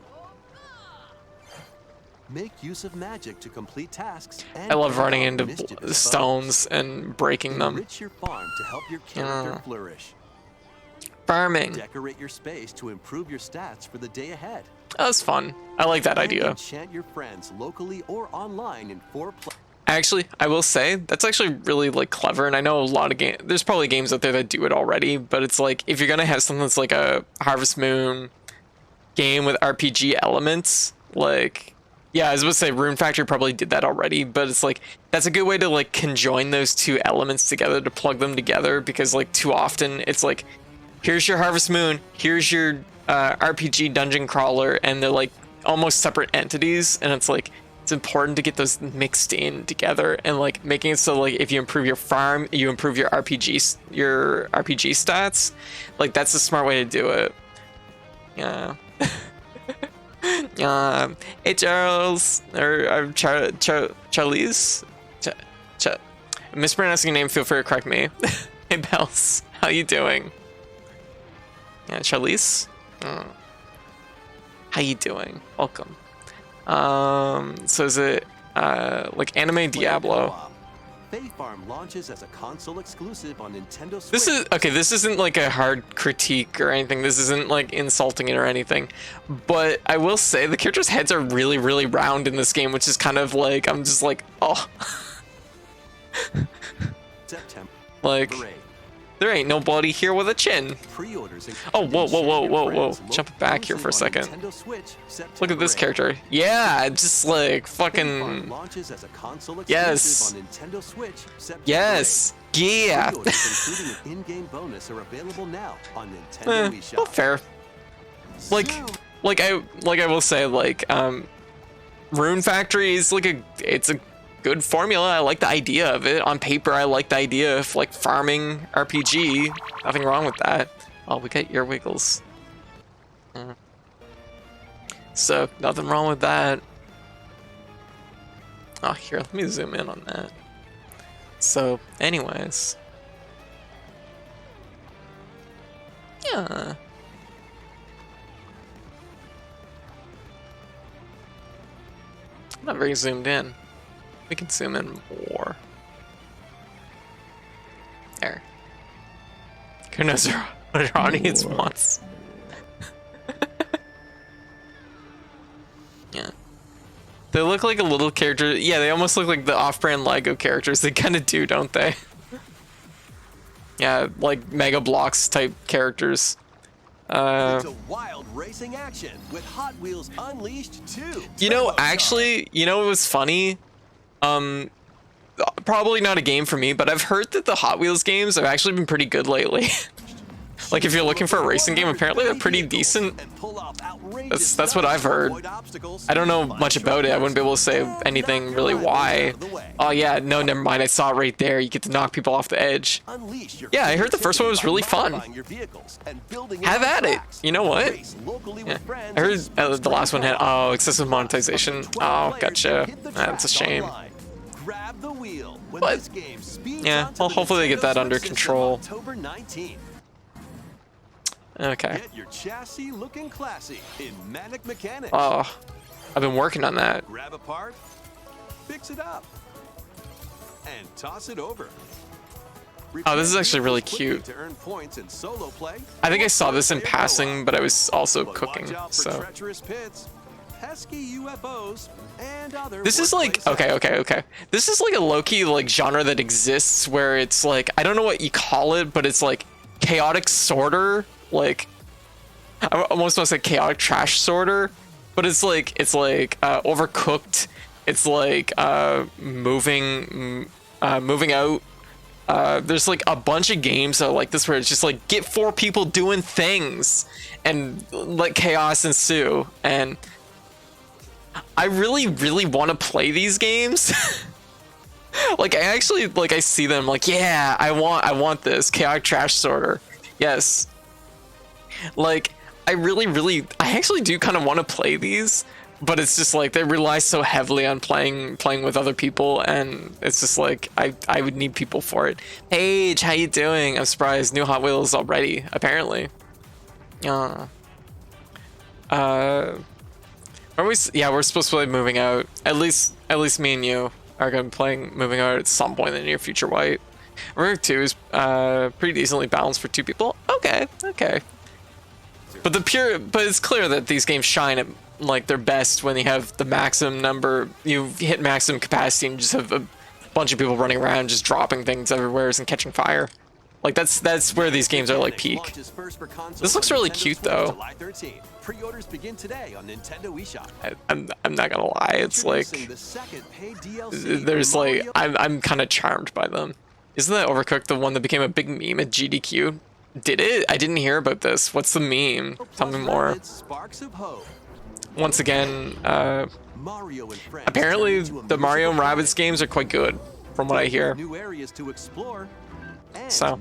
Make use of magic to complete tasks. And I love running overcome into mischievous stones and breaking them. Enrich your farm to help your character flourish. Farming. Decorate your space to improve your stats for the day ahead. That was fun. I like that And idea. enchant your friends locally or online in 4 Actually, I will say that's actually really like clever, and I know a lot of games. There's probably games out there that do it already, but it's like if you're gonna have something that's like a Harvest Moon game with RPG elements, like yeah, I was about to say Rune Factory probably did that already, but it's like that's a good way to like conjoin those two elements together, to plug them together, because like too often it's like here's your Harvest Moon, here's your RPG dungeon crawler, and they're like almost separate entities, and it's like it's important to get those mixed in together and like making it so like if you improve your farm, you improve your RPG stats. Like that's a smart way to do it. Yeah. Hey Charles, or Charlize. Mispronouncing your name, feel free to correct me. Hey Bells, how you doing? Yeah, Charlize. How you doing? Welcome. So is it like anime Diablo? Fae Farm launches as a console exclusive on Nintendo Switch. This is okay. This isn't like a hard critique or anything. This isn't like insulting it or anything. But I will say the characters' heads are really, really round in this game, which is kind of like I'm just like, oh, September. like Parade. there ain't nobody here with a chin. Pre-orders Oh, whoa. Jump back here for a second. Look at this character. Yeah, just like fucking. Launches as a console Yes. on Nintendo Switch. September Yes. Yeah. Pre-orders, including an in-game bonus, are available now on Nintendo eShop. Well, fair. Like I will say, like Rune Factory is like it's a good formula. I like the idea of it. On paper, I like the idea of like farming RPG. Nothing wrong with that. Oh, we got ear wiggles. So nothing wrong with that. Oh, here, let me zoom in on that. So, anyways. Yeah. I'm not very zoomed in. We can zoom in more. There. Who knows what our audience wants? Yeah. They look like a little character. Yeah, they almost look like the off-brand Lego characters. They kind of do, don't they? Yeah, like Mega Bloks type characters. It's a wild racing action with Hot Wheels Unleashed 2. You know, actually, you know what was funny? Probably not a game for me, but I've heard that the Hot Wheels games have actually been pretty good lately. Like if you're looking for a racing game, apparently they're pretty decent. That's what I've heard. I don't know much about it. I wouldn't be able to say anything really why. Oh yeah, no, never mind. I saw it right there. You get to knock people off the edge. Yeah, I heard the first one was really fun. Have at it. You know what? Yeah. I heard the last one had excessive monetization. Oh, gotcha. That's a shame. But yeah, well, hopefully they get that under control. Okay. Get your chassis looking classy in Manic Mechanics. Oh, I've been working on that. Grab a part, fix it up, and toss it over. Oh, this is actually really cute. To earn points in solo play. I think I saw this in passing, but I was also cooking, so. Treacherous pits, pesky UFOs, and other This is like, okay. This is like a low-key like genre that exists where it's like, I don't know what you call it, but it's like chaotic sorter. Like, I almost want to say chaotic trash sorter, but it's like overcooked. It's like moving out. There's like a bunch of games that are like this where it's just like get 4 people doing things and let chaos ensue. And I really, really want to play these games. Like I actually I see them like, yeah, I want this chaotic trash sorter. Yes. Like, I actually do kind of want to play these, but it's just like they rely so heavily on playing with other people, and it's just like I would need people for it. Paige, how you doing? I'm surprised. New Hot Wheels already, apparently. We're supposed to be moving out. At least me and you are gonna be moving out at some point in the near future. White. Rick 2 is pretty decently balanced for 2 people. Okay. But it's clear that these games shine at like their best when you have the maximum number. You hit maximum capacity and just have a bunch of people running around just dropping things everywhere and catching fire. Like that's where these games are like peak. This looks really cute though. Pre-orders begin today on Nintendo eShop. I'm not gonna lie. It's like there's like I'm kind of charmed by them. Isn't that Overcooked the one that became a big meme at GDQ? Did it? I didn't hear about this. What's the meme? Tell me more. Once again, apparently the Mario and Rabbids games are quite good, from what I hear. So,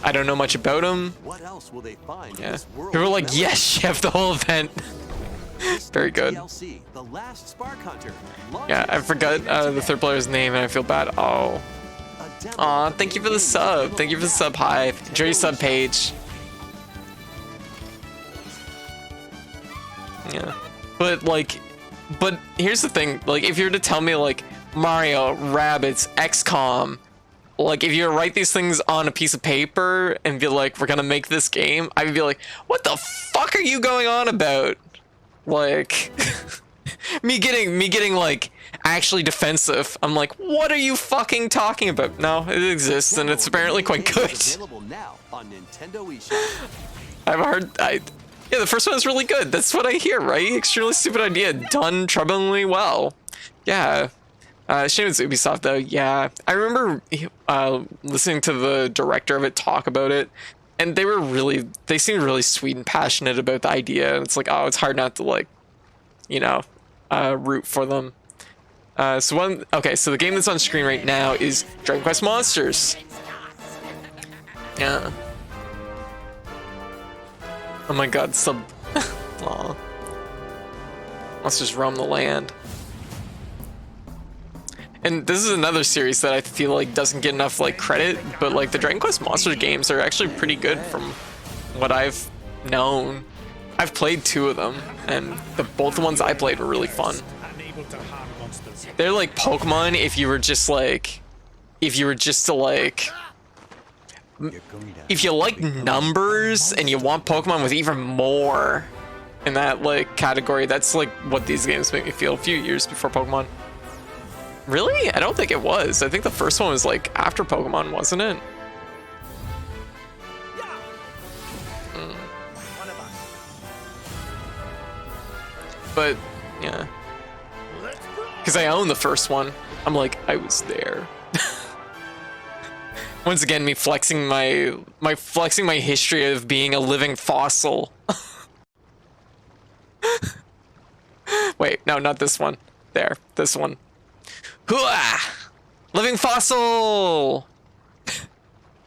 I don't know much about them. Yeah. People are like, yes, Chef, the whole event. Very good. Yeah, I forgot the third player's name and I feel bad. Oh. Aw, thank you for the sub. Thank you for the sub, Hive. Enjoy your sub page. Yeah. But here's the thing. Like, if you were to tell me, like, Mario, Rabbids, XCOM. Like, if you write these things on a piece of paper and be like, we're gonna make this game, I would be like, what the fuck are you going on about? Like, me getting like actually defensive. I'm like, what are you fucking talking about? No, it exists and it's apparently quite good. Available now on Nintendo eShop. I've heard, yeah, the first one is really good. That's what I hear, right? Extremely stupid idea, done troublingly well. Yeah. Shame it's Ubisoft though. Yeah, I remember listening to the director of it talk about it, and they seemed really sweet and passionate about the idea. And it's like, oh, it's hard not to like, you know, root for them. So the game that's on screen right now is Dragon Quest Monsters. Yeah. Oh my God, Aw. Monsters roam the land. And this is another series that I feel like doesn't get enough like credit, but like the Dragon Quest Monsters games are actually pretty good from what I've known. I've played 2 of them, and both the ones I played were really fun. They're like Pokemon if you were just to like, if you like numbers and you want Pokemon with even more in that like category, that's like what these games make me feel. A few years before Pokemon. Really? I don't think it was. I think the first one was like after Pokemon, wasn't it? But yeah, because I own the first one. I'm like, I was there. Once again, me flexing my history of being a living fossil. Wait, no, not this one. There, this one. Hooah! Living fossil!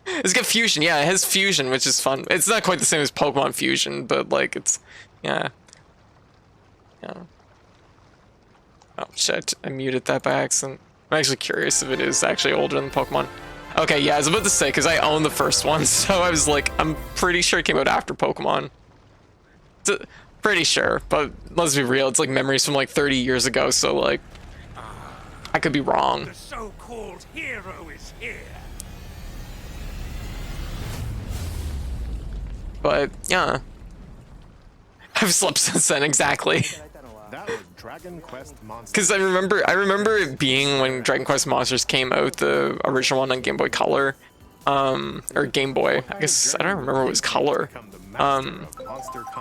It's got fusion, yeah, it has fusion, which is fun. It's not quite the same as Pokemon Fusion, but like it's, yeah. Yeah. Oh shit, I muted that by accident. I'm actually curious if it is actually older than Pokemon. Okay, yeah, I was about to say, because I own the first one, so I was like, I'm pretty sure it came out after Pokemon. Pretty sure, but let's be real, it's like memories from like 30 years ago, so like, I could be wrong. The so-called hero is here. But yeah, I've slept since then, exactly. That was Dragon Quest Monsters. Because I remember it being when Dragon Quest Monsters came out, the original one on Game Boy Color, or Game Boy. I guess I don't remember what was Color.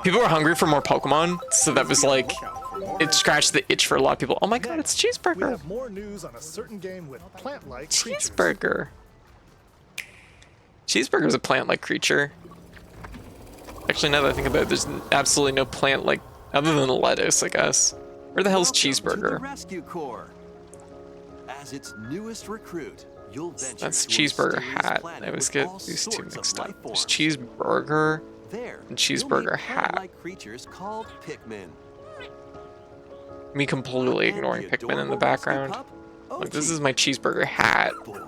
People were hungry for more Pokemon, so that was like, it scratched the itch for a lot of people. Oh my God, it's We Cheeseburger. have more news on a certain game with plant-like creatures. Cheeseburger. Cheeseburger's a plant-like creature. Actually, now that I think about it, there's absolutely no plant-like, other than lettuce, I guess. Where the hell's Welcome to the Cheeseburger? Rescue Corps. As its newest recruit, you'll venture That's to a Cheeseburger mysterious hat. planet I always with get all these two sorts of mixed life up. There's forms. Cheeseburger There, and you'll Cheeseburger meet hat. plant-like creatures called Pikmin. Me completely And ignoring the Pikmin in the adorable background. rescue pup, Like, this Ochi. is my Cheeseburger hat. Boy,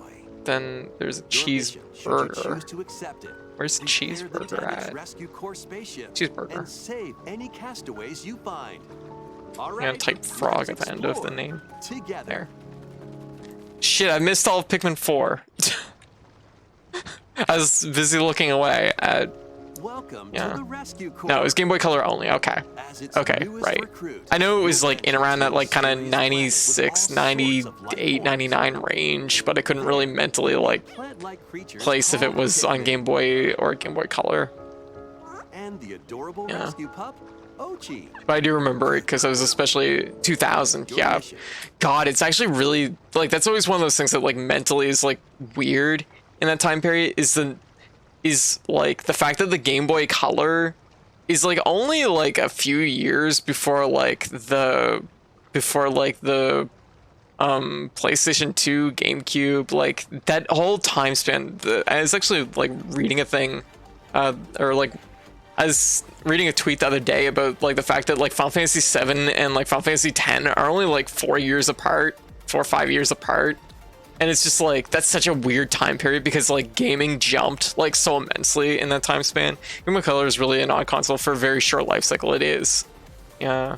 Then there's a your mission, should you choose Cheeseburger. to accept it, Where's prepare the Cheeseburger damaged at? Rescue Corps spaceship Cheeseburger. and save any castaways you find. All I'm right, gonna type frog at let's the end of the explore name. together. There. Shit, I missed all of Pikmin 4. I was busy looking away at... Welcome Yeah. to the Rescue Corps. No, it was Game Boy Color only, okay. As its Okay, newest right. recruit, I know it was you'll like in venture around that to a like kind of mysterious planet with 96, all sorts of life 98, forms. 99 range, but I couldn't really mentally like Plant-like creatures place if it called was on Pikmin. Game Boy or Game Boy Color. And the adorable Yeah. rescue pup, Ochi. But I do remember it because I was especially 2000. Yeah, God, it's actually really like that's always one of those things that like mentally is like weird in that time period. Is like the fact that the Game Boy Color is like only like a few years before like the PlayStation 2, GameCube, like that whole time span. I was actually like reading a thing, or like I was reading a tweet the other day about like the fact that like Final Fantasy 7 and like Final Fantasy 10 are only like 4 years apart, 4 or 5 years apart. And it's just like, that's such a weird time period because like gaming jumped like so immensely in that time span. Game Boy Color is really an odd console for a very short life cycle. It is. Yeah.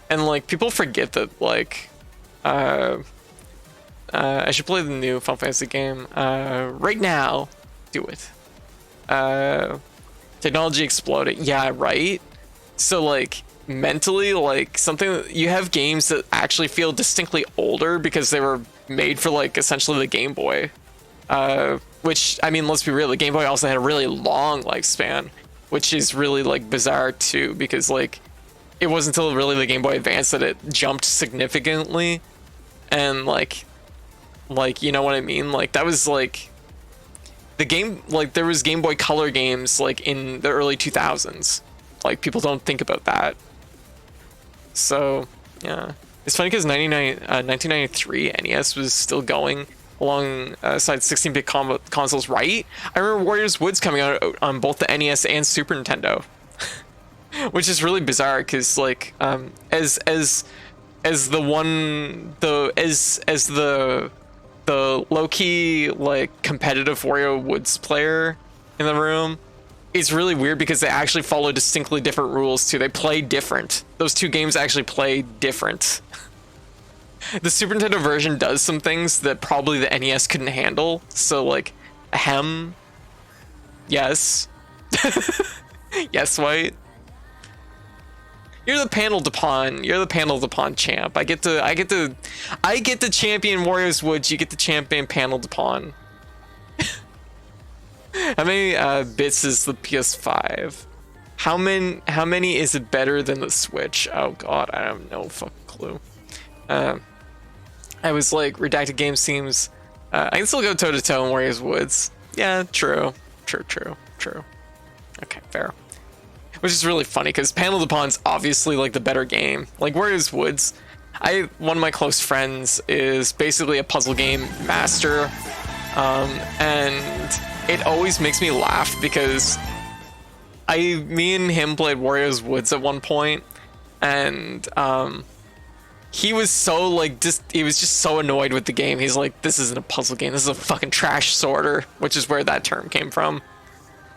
And like people forget that like, I should play the new Final Fantasy game. Right now, do it. Technology exploded. Yeah, right. So like mentally, like something you have games that actually feel distinctly older because they were made for like essentially the Game Boy. Which, I mean, let's be real, the Game Boy also had a really long lifespan, which is really like bizarre too, because like it wasn't until really the Game Boy Advance that it jumped significantly. And like you know what I mean? Like that was like the game, like there was Game Boy Color games like in the early 2000s. Like people don't think about that. So yeah, it's funny because 1993 NES was still going alongside 16-bit consoles, right? I remember Warriors Woods coming out on both the NES and Super Nintendo, which is really bizarre because like as the low-key like competitive Wario Woods player in the room, it's really weird because they actually follow distinctly different rules too. They play different. Those two games actually play different. The Super Nintendo version does some things that probably the NES couldn't handle. So like, yes. Yes, White. You're the panel to pawn. You're the panel to pawn champ. I get to champion Warriors Woods. You get to champion panel to pawn. How many bits is the PS5? How many is it better than the Switch? Oh god, I have no fucking clue. I was like, redacted game seems. I can still go toe to toe in Warriors Woods. Yeah, true. Okay, fair. Which is really funny because Panel to Pawn's obviously like the better game. Like Warriors Woods, one of my close friends is basically a puzzle game master, and it always makes me laugh because me and him played Warriors Woods at one point, and he was so like he was just so annoyed with the game. He's like, this isn't a puzzle game, this is a fucking trash sorter, which is where that term came from.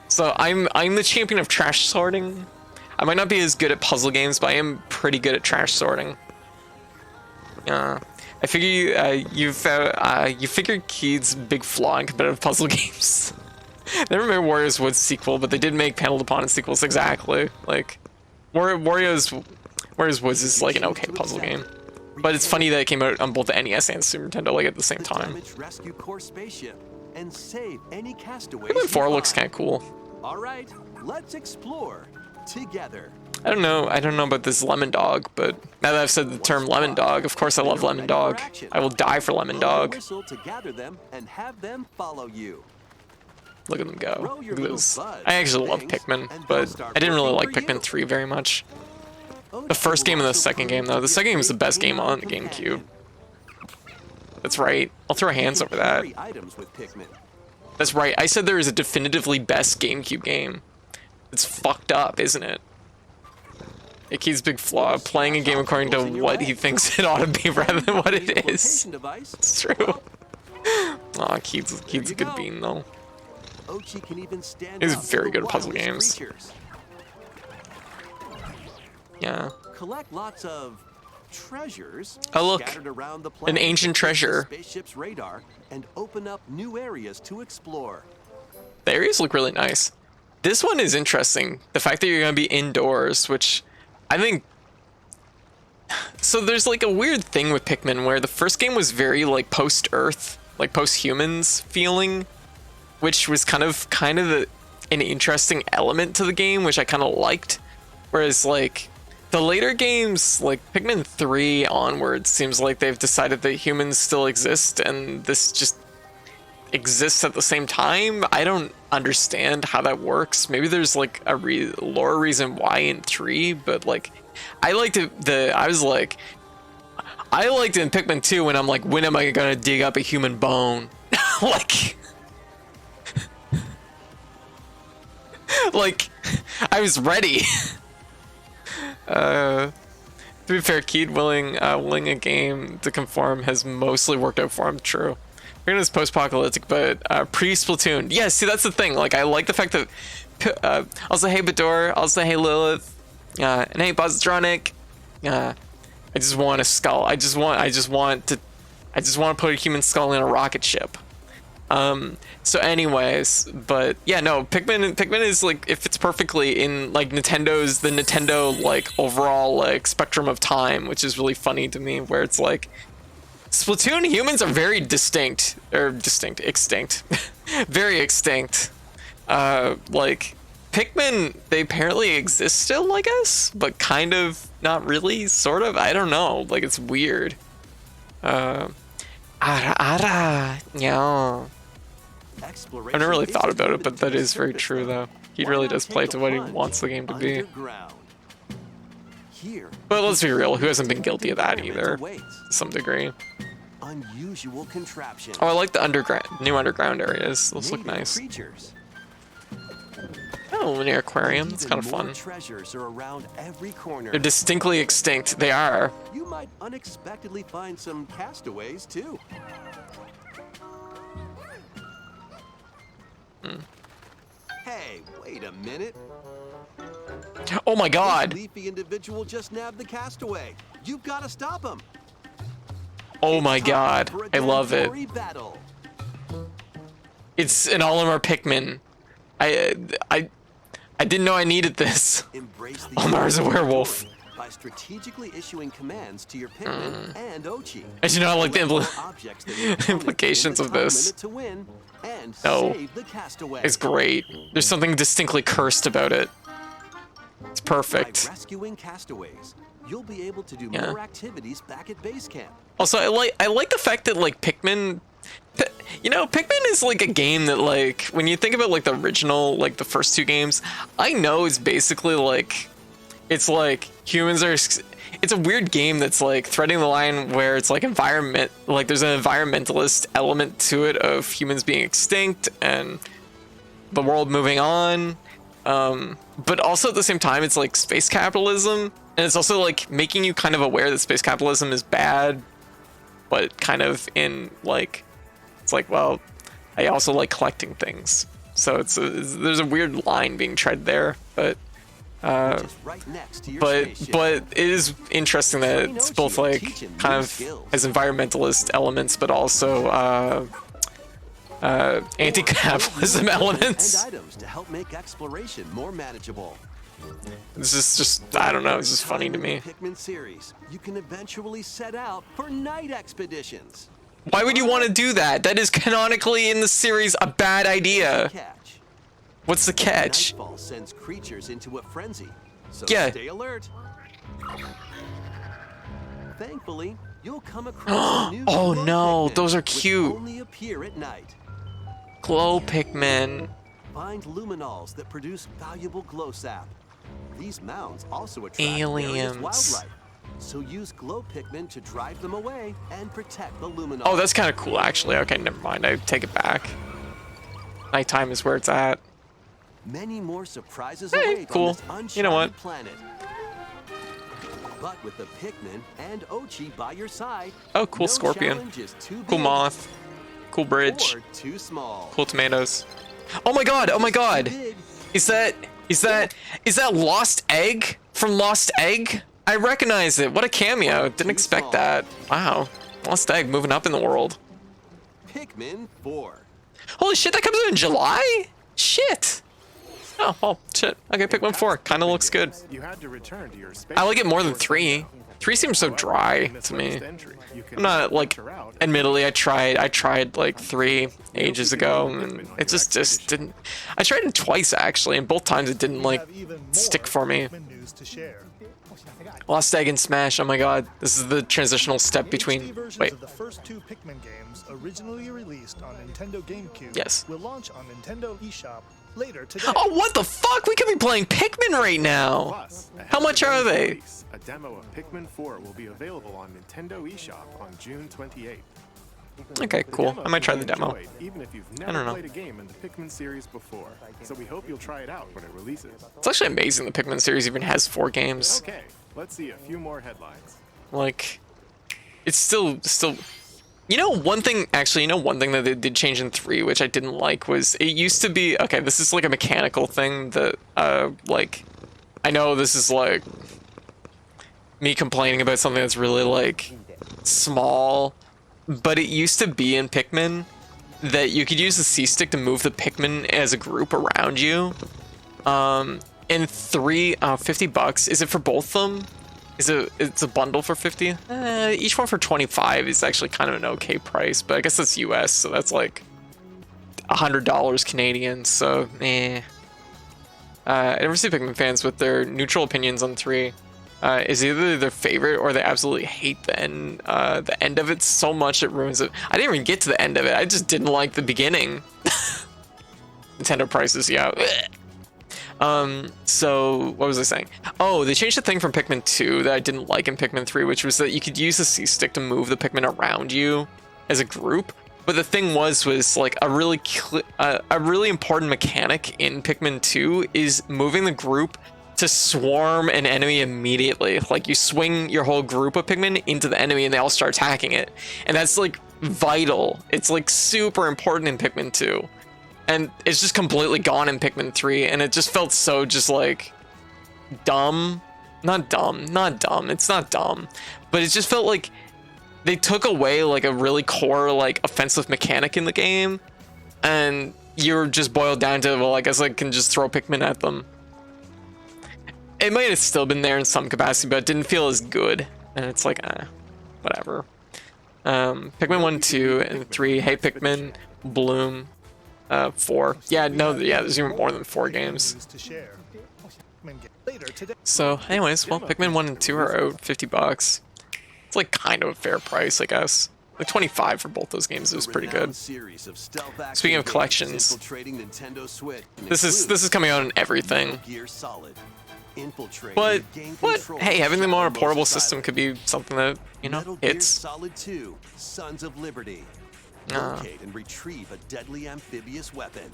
So I'm the champion of trash sorting. I might not be as good at puzzle games, but I am pretty good at trash sorting. I figure you figured Keith's big flaw in competitive puzzle games. They never made Warriors Woods sequel, but they did make Panel to Pawn sequels. Exactly. Like Warriors Woods is like an okay puzzle game, but it's funny that it came out on both the NES and Super Nintendo like at the same time. Rescue Corps spaceship and save any castaways. Pikmin 4 looks kind of cool. All right, let's explore together. I don't know about this Lemon Dog, but now that I've said the term Lemon Dog, of course I love Lemon Dog. I will die for Lemon Dog. Whistle to gather them and have them follow you. Look at them go. Look at this. I actually love Pikmin, but I didn't really like Pikmin 3 very much. The first game and the second game, though. The second game is the best game on the GameCube. That's right. I'll throw hands over that. That's right. I said there is a definitively best GameCube game. It's fucked up, isn't it? Keith's big flaw, playing a game according to what he thinks it ought to be rather than what it is. It's true. Aw, Keith's a good bean, though. He's very good at puzzle games. Yeah. Collect lots of treasures. Oh look, scattered around the an ancient treasure. Spaceship's radar and open up new areas to explore. The areas look really nice. This one is interesting. The fact that you're gonna be indoors, which I think. So there's like a weird thing with Pikmin where the first game was very like post-Earth, like post-humans feeling, which was kind of an interesting element to the game, which I kind of liked. Whereas like the later games, like Pikmin 3 onwards, seems like they've decided that humans still exist and this just exists at the same time. I don't understand how that works. Maybe there's like a lore reason why in 3, but like I liked it in Pikmin 2 when I'm like, when am I gonna dig up a human bone? like I was ready. To be fair, Keed willing a game to conform has mostly worked out for him. True. We're gonna post-apocalyptic, but pre-Splatoon. Yeah, see, that's the thing. Like, I like the fact that I'll say hey Bador, I'll say hey Lilith, and hey Positronic. I just want a skull. I just want to I just want to put a human skull in a rocket ship. So anyways, but yeah, no, Pikmin is like, it fits perfectly in like the Nintendo like overall like spectrum of time, which is really funny to me, where it's like Splatoon humans are very extinct, very extinct. Like Pikmin, they apparently exist still, I guess, but kind of not really, sort of. I don't know, like it's weird. Yeah. I've never really thought about it, but that is very true, though. He really does play to what he wants the game to be. But let's be real, who hasn't been guilty of that either, to some degree. Unusual contraption. Oh, I like the new underground areas. Those look nice. Oh, linear aquarium. It's kind of fun. Treasures are around every corner. They're distinctly extinct. They are. You might unexpectedly find some castaways too. Hey, wait a minute. Oh my god. This leafy individual just nabbed the castaway. You've got to stop him. Oh my god. I love it. Battle. It's an all-in-one Pikmin. I didn't know I needed this. Omar's a werewolf. By strategically issuing commands to your Pikmin and Ochi. I do not like the implications of this. No. It's great. There's something distinctly cursed about it. It's perfect. By rescuing castaways, you'll be able to do more activities back at base camp. Also, I like the fact that like Pikmin, you know, Pikmin is like a game that like when you think about like the original, like the first two games, I know it's basically like it's like humans are. It's a weird game that's like threading the line where it's like environment, like there's an environmentalist element to it of humans being extinct and the world moving on. But also at the same time, it's like space capitalism, and it's also like making you kind of aware that space capitalism is bad, but kind of in like, it's like, well, I also like collecting things. So there's a weird line being tread there, but it is interesting that it's both like kind of has environmentalist elements, but also anti-capitalism elements. Items to help make exploration more manageable. This is just, I don't know, it's just funny to me. Pikmin series, you can eventually set out for night expeditions. Why would you want to do that? That is canonically in the series a bad idea. What's the catch? Nightfall sends creatures into a frenzy, so yeah. Stay alert. Thankfully, you'll come across new oh no, Pikmin, those are which cute. only appear at night. Glow Pikmin. Find luminols that produce valuable glow sap. These mounds also attract aliens. Various wildlife, so use glow Pikmin to drive them away and protect the luminols. Oh, that's kind of cool, actually. Okay, never mind. I take it back. Nighttime is where it's at. Many more surprises await cool. on this uncharted You know what? planet. But with the Pikmin and Ochi by your side, Oh, cool no scorpion. challenge is too Cool big moth. Cool bridge. or too small. Cool tomatoes. Oh my god, oh my god. Is that Lost Egg from Lost Egg? I recognize it. What a cameo. Didn't expect that. Wow. Lost Egg moving up in the world. Pikmin 4. Holy shit, that comes out in July? Shit. Oh, well, shit. Okay, Pikmin 4. Kind of looks good. You had to return to your space I like it more than 3. 3 seems so dry to me. I'm not, like, admittedly, I tried like 3 ages ago, and it just didn't. I tried it twice, actually, and both times it didn't, like, stick for me. News to share. Lost Egg and Smash, oh my god. This is the transitional step HD between... versions Wait. of the first 2 Pikmin games, originally released on Nintendo GameCube, Yes. will launch on Nintendo eShop later today. Oh, what the fuck? We could be playing Pikmin right now. Plus, ahead How of much the are game's they? release, a demo of Pikmin 4 will be available on Nintendo eShop on June 28th. Okay, cool. I might try the demo. Enjoyed, even if you've don't never know. played a game in the Pikmin series before. So we hope you'll try it out when it releases. It's actually amazing the Pikmin series even has 4 games. Okay, let's see a few more headlines. Like, it's still. You know, one thing that they did change in 3, which I didn't like, was it used to be, okay, this is like a mechanical thing that, like, I know this is like me complaining about something that's really like small, but it used to be in Pikmin that you could use the C-stick to move the Pikmin as a group around you. In 3, $50. Is it for both of them? It's a bundle for 50? Each one for 25 is actually kind of an okay price, but I guess that's US, so that's like $100 Canadian, so I never see Pikmin fans with their neutral opinions on 3. Is either their favorite or they absolutely hate the end of it so much it ruins it. I didn't even get to the end of it. I just didn't like the beginning. Nintendo prices, yeah. So what was I saying? Oh, they changed the thing from Pikmin 2 that I didn't like in Pikmin 3, which was that you could use the C-stick to move the Pikmin around you as a group. But the thing was like a really important mechanic in Pikmin 2 is moving the group to swarm an enemy immediately. Like you swing your whole group of Pikmin into the enemy and they all start attacking it. And that's like vital. It's like super important in Pikmin 2. And it's just completely gone in Pikmin 3, and it just felt so just like dumb. Not dumb. It's not dumb. But it just felt like they took away like a really core like offensive mechanic in the game, and you're just boiled down to, well, I guess I can just throw Pikmin at them. It might have still been there in some capacity, but it didn't feel as good. And it's like, whatever. Pikmin 1, 2, and 3. Hey Pikmin, Bloom. 4. Yeah, no, yeah, there's even more than 4 games. So, anyways, well, Pikmin 1 and 2 are out $50. It's like kind of a fair price, I guess. Like 25 for both those games is pretty good. Speaking of collections, this is coming out on everything. But what? Hey, having them on a portable system could be something that, you know, hits. Solid 2, Sons of Liberty. Locate and retrieve a deadly amphibious weapon.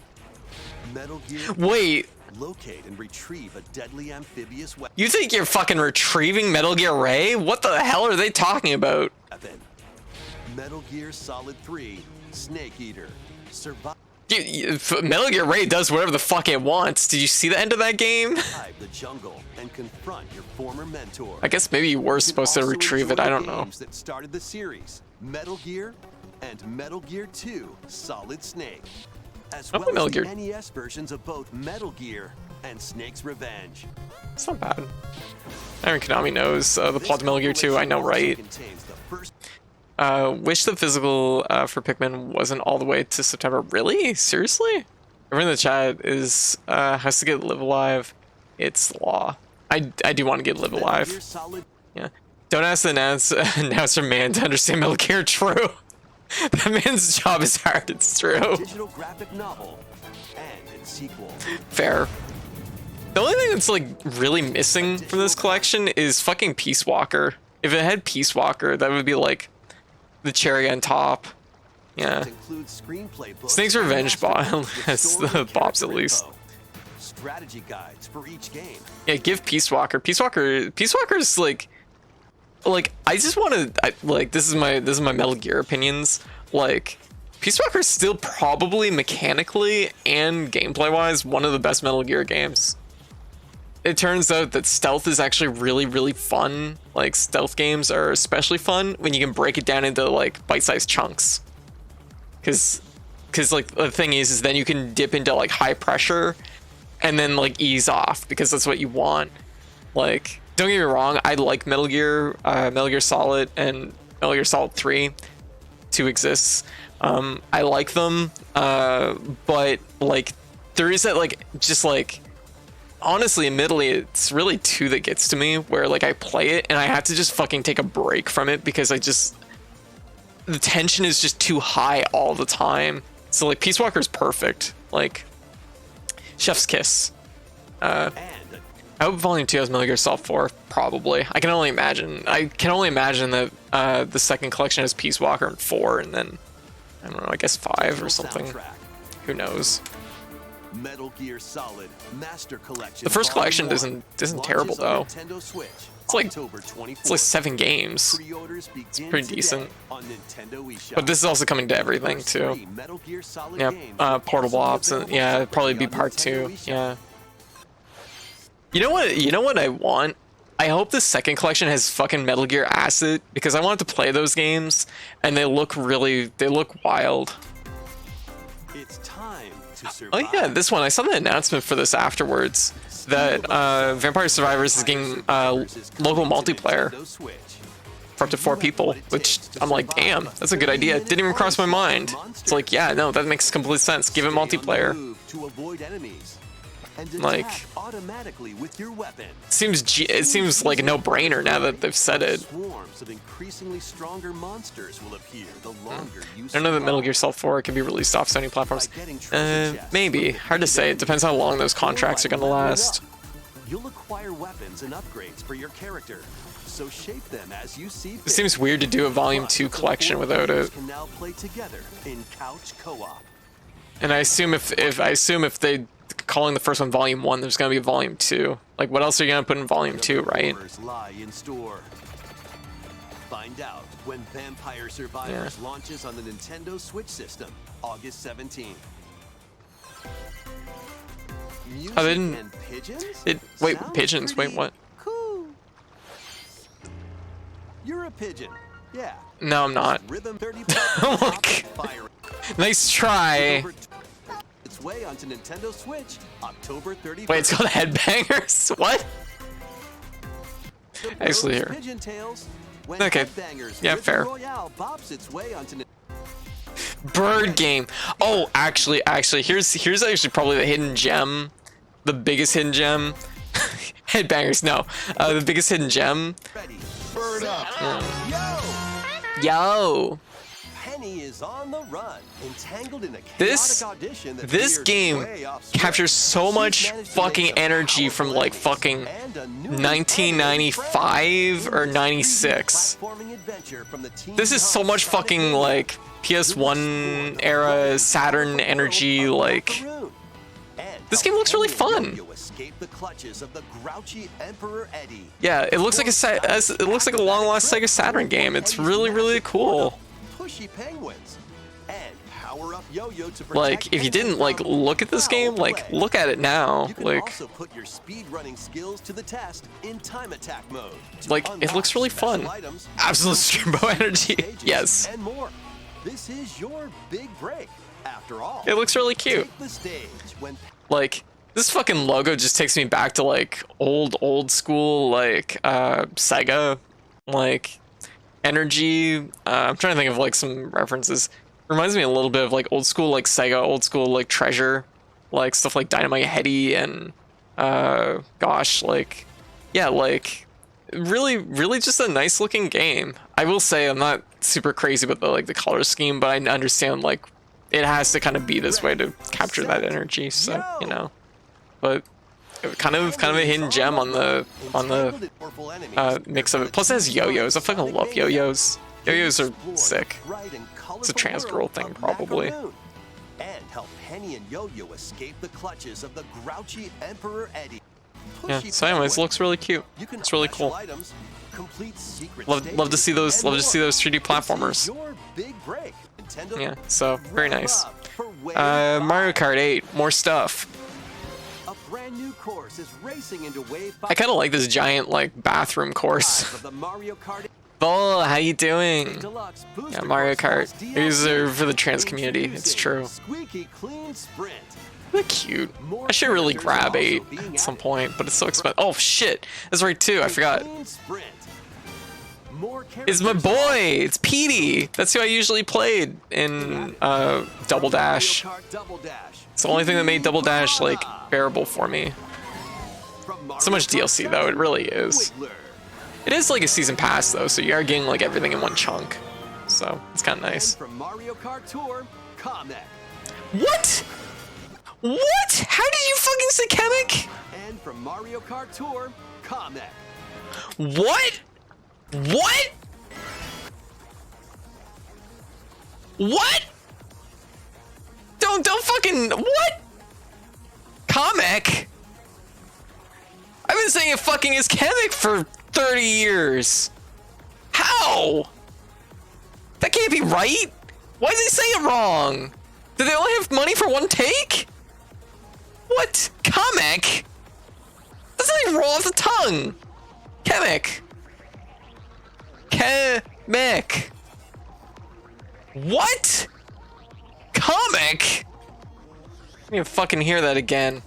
Metal Gear. Wait. Locate and retrieve a deadly amphibious weapon. You think you're fucking retrieving Metal Gear Ray? What the hell are they talking about? Metal Gear Solid 3, Snake Eater. Survive. Metal Gear Ray does whatever the fuck it wants. Did you see the end of that game? The jungle and confront your former mentor. I guess maybe you were supposed to retrieve it. I don't know. That started the series, Metal Gear and Metal Gear 2, Solid Snake, as well as the NES versions of both Metal Gear and Snake's Revenge. It's not bad. Aaron Konami knows the plot to Metal Gear 2. I know, right? Wish the physical for Pikmin wasn't all the way to September. Really? Seriously? Everyone in the chat is has to get Live Alive. It's law. I do want to get Live Alive. Yeah. Don't ask the announcer man to understand Metal Gear. True. That man's job is hard. It's true. Digital graphic novel and its sequel. Fair. The only thing that's like really missing from this collection is fucking Peace Walker. If it had Peace Walker, that would be like the cherry on top. Yeah. Snake's Revenge has the bops at least. Strategy guides for each game. Yeah, give Peace Walker. Peace Walker's like I just want to like this is my Metal Gear opinions. Like Peace Walker's still probably mechanically and gameplay wise one of the best Metal Gear games. It turns out that stealth is actually really fun. Like stealth games are especially fun when you can break it down into like bite-sized chunks. Cause like the thing is then you can dip into like high pressure and then like ease off because that's what you want. Like, don't get me wrong, I like Metal Gear Solid and Metal Gear Solid 3. 2 exists. I like them, but like there is that like just like honestly, admittedly, it's really 2 that gets to me where like I play it and I have to just fucking take a break from it because the tension is just too high all the time. So like Peace Walker's perfect. Like chef's kiss. I hope Volume 2 has Metal Gear Solid 4, probably. I can only imagine that the second collection has Peace Walker and 4, and then, I don't know, I guess 5 or something. Who knows? Metal Gear Solid Master Collection. The first collection isn't terrible, though. It's like 7 games. It's pretty decent. But this is also coming to everything, too. Yeah, Portable Ops, and yeah, it'd probably be part 2, yeah. You know what I want? I hope the second collection has fucking Metal Gear Acid, because I wanted to play those games and they look wild. It's time to Oh survive. yeah, this one, I saw the announcement for this afterwards, that Vampire Survivors is getting local multiplayer for up to 4 people, which I'm like, damn, that's a good idea. Didn't even cross my mind. It's like, yeah, no, that makes complete sense. Give it multiplayer. To avoid enemies and Like, attack automatically with your weapon. it seems like a no-brainer now that they've said it. Swarms of increasingly stronger monsters will appear the longer you I don't know that Metal Gear Solid 4 can be released off Sony platforms. Maybe. Hard to say. It depends how long those contracts are gonna last. You'll acquire weapons and upgrades for your character, so shape them as you see fit. It seems weird to do a Volume 2 collection without it. Can now play together in couch co-op. And I assume if they calling the first one Volume 1, there's gonna be a Volume 2. Like, what else are you gonna put in Volume 2, right? Rumors lie in store. Find out when Vampire Survivors launches on the Nintendo Switch system, August 17th. Music didn't- and pigeons? Wait, Sounds pigeons? Wait, pretty what? Cool. You're a pigeon. Yeah. No, I'm not. Rhythm 30 Oh my fire. Nice try. Its way onto Nintendo Switch, October 31st. Wait, it's called Headbangers? What? Actually, here. Pigeon Tales. When Okay. Headbangers Yeah, Rhythm fair. Royale bops its way onto Bird game. Oh, actually, here's actually probably the hidden gem, the biggest hidden gem. Headbangers, no, the biggest hidden gem. Ready. Bird up. Yo, Penny is on the run, entangled in a This- chaotic audition that this veers game way off script. captures so She's much managed to fucking make a energy from powerful like enemy fucking and a new 1995 or 96. platforming adventure from the team This is so behind much Sonic fucking Adventure. like PS1 era Saturn energy. Like, this game looks really fun. Escape the clutches of the grouchy Emperor Eddie. Yeah, it looks like it looks like a long lost Sega Saturn game. It's really cool. Pushy penguins and power up Yo-Yo to protect Like, if you didn't like enemies look at this from game, miles like away. look at it now. You can Like, also put your speed running skills to the test in time attack mode. to Like, it looks really unlock special fun. items, absolute Streambo energy. pages, Yes, and more. This is your big break. After all, it looks really cute. take the stage when Like, this fucking logo just takes me back to like old school like Sega like energy. I'm trying to think of like some references. Reminds me a little bit of like old school like Sega, old school like Treasure, like stuff like Dynamite Heady and gosh, like yeah, like really just a nice looking game. I will say I'm not super crazy about the color scheme, but I understand like it has to kind of be this way to capture that energy. So you know, but kind of a hidden gem on the mix of it. Plus it has yo-yos. I fucking love yo-yos. Yo-yos are sick. It's a trans girl thing, probably. And help Penny and Yo-Yo escape the clutches of the grouchy Emperor Eddie. Yeah. Pushy So anyways, it penguins. looks really cute. You can It's really special cool. items, complete secret Love to see those. stages, Love to and see those 3D more. platformers. This is your big break. Nintendo, Yeah. So very rev nice. up for Wave Mario 5. Kart 8, more stuff. A brand new course is racing into Wave 5 I kind of like this giant like bathroom course. of the Mario Kart Bo, how you doing? Deluxe Yeah, Booster Mario Course Kart. DLC. These are for the trans community. It's true. Squeaky clean sprint. Look cute. I should really grab 8 at some point, but it's so expensive. Oh shit, that's right too. I forgot. Clean sprint. More It's my characters boy. It's Petey. That's who I usually played in Double Dash. Mario Kart Double Dash. It's the only thing that made Double Dash like bearable for me. From So much Mario Kart DLC though. It 7, really is. Wiggler. It is like a season pass though, so you are getting like everything in one chunk. So it's kind of And nice. from Mario Kart Tour, Kamek. What? What? How did you fucking say Kamek? And from Mario Kart Tour, Kamek. What? What? What? Don't fucking what? Kamek? I've been saying it fucking is Kamek for 30 years. How? That can't be right. Why did they say it wrong? Did they only have money for one take? What? Kamek? That's not even roll off the tongue. Chemic. Chemic. What? Comic? I didn't even fucking hear that again.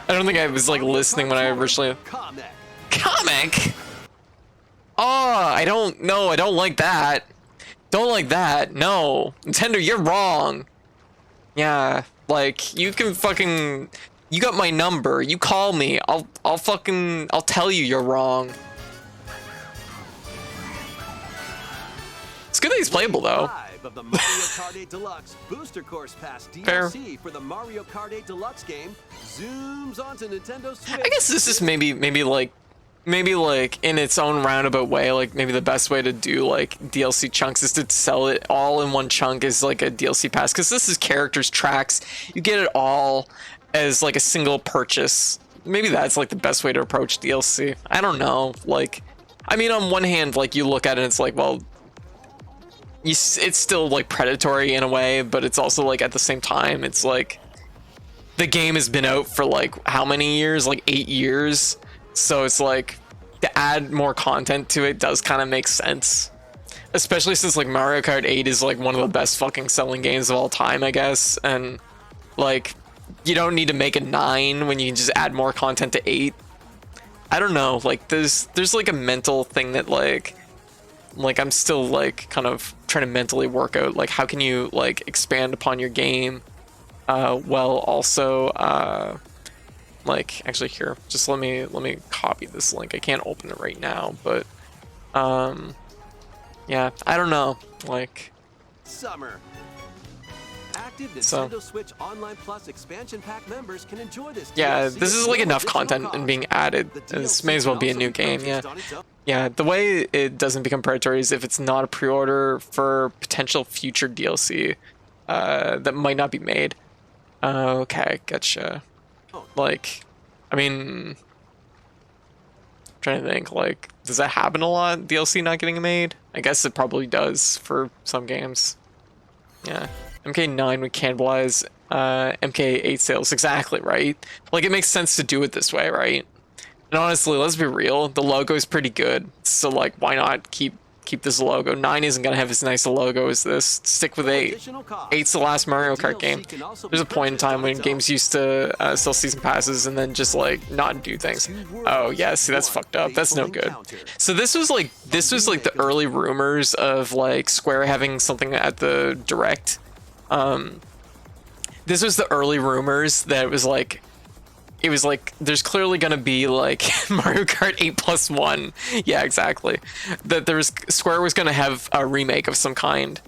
I don't think I was like listening when I originally. Comic? Oh, I don't know. I don't like that. Don't like that. No. Nintendo, you're wrong. Yeah, like you can fucking, you got my number. You call me. I'll tell you you're wrong. It's good that he's playable though. Of the Mario Kart 8 Deluxe Booster Course Pass DLC for the Mario Kart 8 Deluxe game zooms onto Nintendo Switch. I guess this is maybe like in its own roundabout way, like maybe the best way to do like DLC chunks is to sell it all in one chunk as like a DLC pass, because this is characters, tracks, you get it all as like a single purchase. Maybe that's like the best way to approach DLC. I don't know. Like, I mean, on one hand, like you look at it and it's like, well, it's still like predatory in a way, but it's also like at the same time it's like the game has been out for like how many years, like 8 years, so it's like to add more content to it does kind of make sense, especially since like Mario Kart 8 is like one of the best fucking selling games of all time, I guess, and like you don't need to make a 9 when you can just add more content to 8. I don't know, like there's like a mental thing that like I'm still like kind of trying to mentally work out like how can you like expand upon your game while also like actually here, just let me copy this link. I can't open it right now, but yeah, I don't know, like Summer. Active Nintendo Switch Online Plus expansion pack members can enjoy this. Yeah, this is like enough content and being added. This may as well be a new game. Yeah, the way it doesn't become predatory is if it's not a pre-order for potential future DLC that might not be made. Okay, gotcha. Like, I mean, I'm trying to think, like, does that happen a lot? DLC not getting made? I guess it probably does for some games. Yeah. MK9 would cannibalize MK8 sales, exactly, right? Like, it makes sense to do it this way, right? And honestly, let's be real, the logo is pretty good, so like, why not keep this logo? 9 isn't gonna have as nice a logo as this. Stick with 8. 8's the last Mario Kart game. There's a point in time when games used to sell season passes and then just like not do things. Oh yeah, see, that's fucked up. That's no good. So this was like the early rumors of like Square having something at the Direct. This was the early rumors that it was like there's clearly gonna be like Mario Kart 8+1. Yeah, exactly. That Square was gonna have a remake of some kind,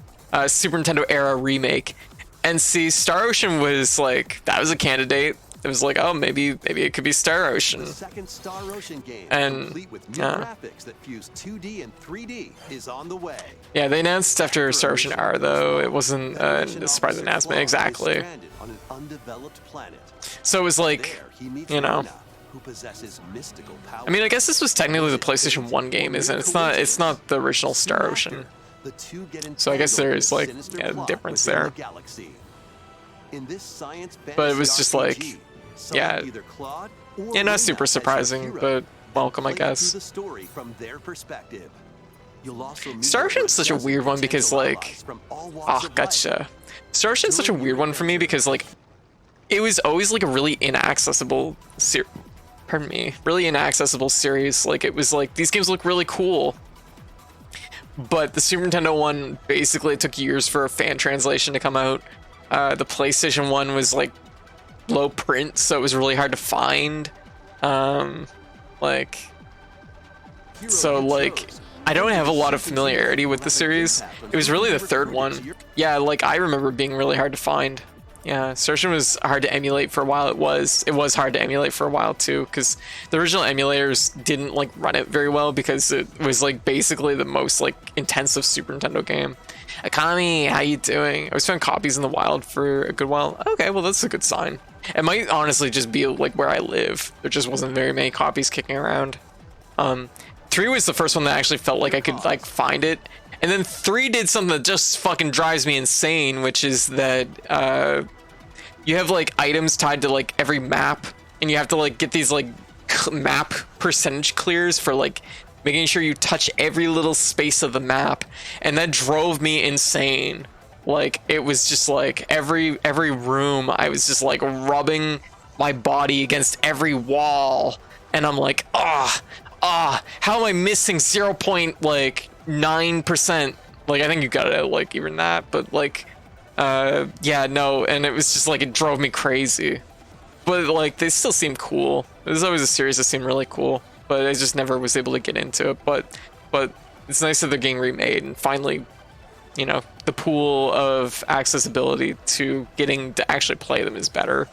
Super Nintendo era remake, and see, Star Ocean was like, that was a candidate. It was like, oh, maybe it could be Star Ocean. The second Star Ocean game, and complete with new graphics that fuse 2D and 3D, is on the way. Yeah, they announced after Star Ocean R, though. It wasn't a surprise announcement, exactly. On an undeveloped planet. So it was like, you know, I mean, I guess this was technically the PlayStation 1 game, isn't it? It's not the original Star Ocean. So I guess there's like a difference there. But it was just like, yeah, not super surprising, but welcome, I guess. Star Ocean's such a weird one because like, oh, gotcha. Star Ocean's such a weird one for me because like, it was always like a really inaccessible really inaccessible series. Like, it was like, these games look really cool, but the Super Nintendo one, basically it took years for a fan translation to come out. The PlayStation one was like low print, so it was really hard to find. Like, so like, I don't have a lot of familiarity with the series. It was really the third one. Yeah, like, I remember it being really hard to find. Yeah, Star Ocean was hard to emulate for a while. It was hard to emulate for a while too, because the original emulators didn't like run it very well because it was like basically the most like intensive Super Nintendo game. Akami, how you doing? I was found copies in the wild for a good while. Okay, well, that's a good sign. It might honestly just be like where I live. There just wasn't very many copies kicking around. 3 was the first one that actually felt like I could like find it. And then 3 did something that just fucking drives me insane, which is that you have like items tied to like every map, and you have to like get these like map percentage clears for like making sure you touch every little space of the map, and that drove me insane. Like, it was just like every room I was just like rubbing my body against every wall, and I'm like, how am I missing 0.9%? Like, I think you gotta like even that, but like yeah, no, and it was just like, it drove me crazy. But like, they still seem cool. There's always a series that seemed really cool, but I just never was able to get into it. But it's nice that they're getting remade, and finally, you know, the pool of accessibility to getting to actually play them is better.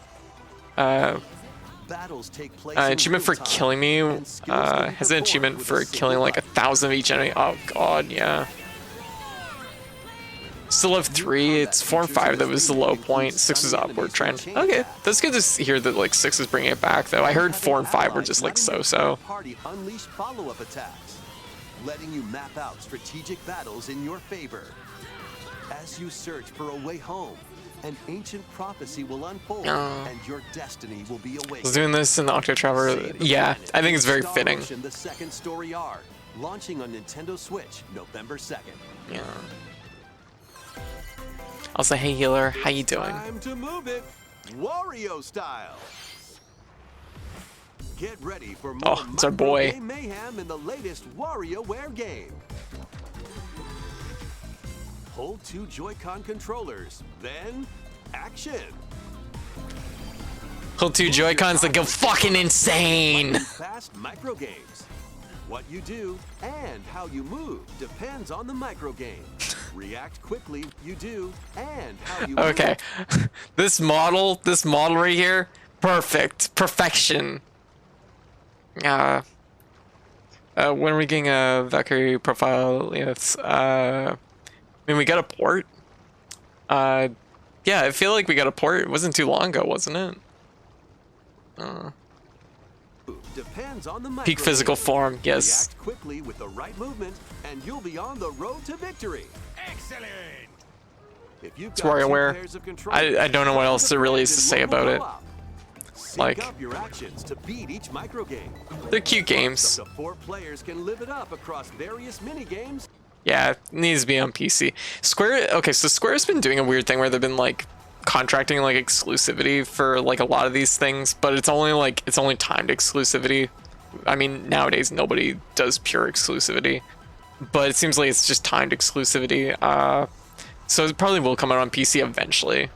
Achievement for killing me has an achievement for killing like 1,000 of each enemy. Oh god, yeah. Still have 3. It's 4 and 5 that was the low point. 6 was upward trend. Okay, that's good to hear that like 6 is bringing it back though. I heard 4 and 5 were just like so. Unleash follow-up attacks, letting you map out strategic battles in your favor. As you search for a way home, an ancient prophecy will unfold, and your destiny will be awakened. I was doing this in the Octo Traveler. Yeah, I think it's very fitting. The second story arc, launching on Nintendo Switch November 2nd. Yeah. Also, hey healer, how you doing? Time to move it, Wario style. Get ready for more it's our boy. Game mayhem in the latest WarioWare game. Hold 2 Joy-Con controllers, then action. Hold 2 Joy-Cons that go fucking insane. Fast micro games. What you do and how you move depends on the micro game. React quickly, you do, and how you okay. This model right here, perfection. When are we getting a Valkyrie profile? Yes. I mean, we got a port. Yeah, I feel like we got a port. It wasn't too long ago, wasn't it? Depends on the peak physical form, yes. React quickly with the right movement, and you'll be on the road to victory. Excellent. If you've it's WarioWare. I don't know what else there really is to say about it. Like, up your actions to beat each micro game. They're cute games. Up to 4 players can live it up across various mini games. Yeah, it needs to be on PC. Square. Okay, so Square's been doing a weird thing where they've been like contracting like exclusivity for like a lot of these things, but it's only timed exclusivity. I mean, nowadays nobody does pure exclusivity, but it seems like it's just timed exclusivity. So it probably will come out on PC eventually.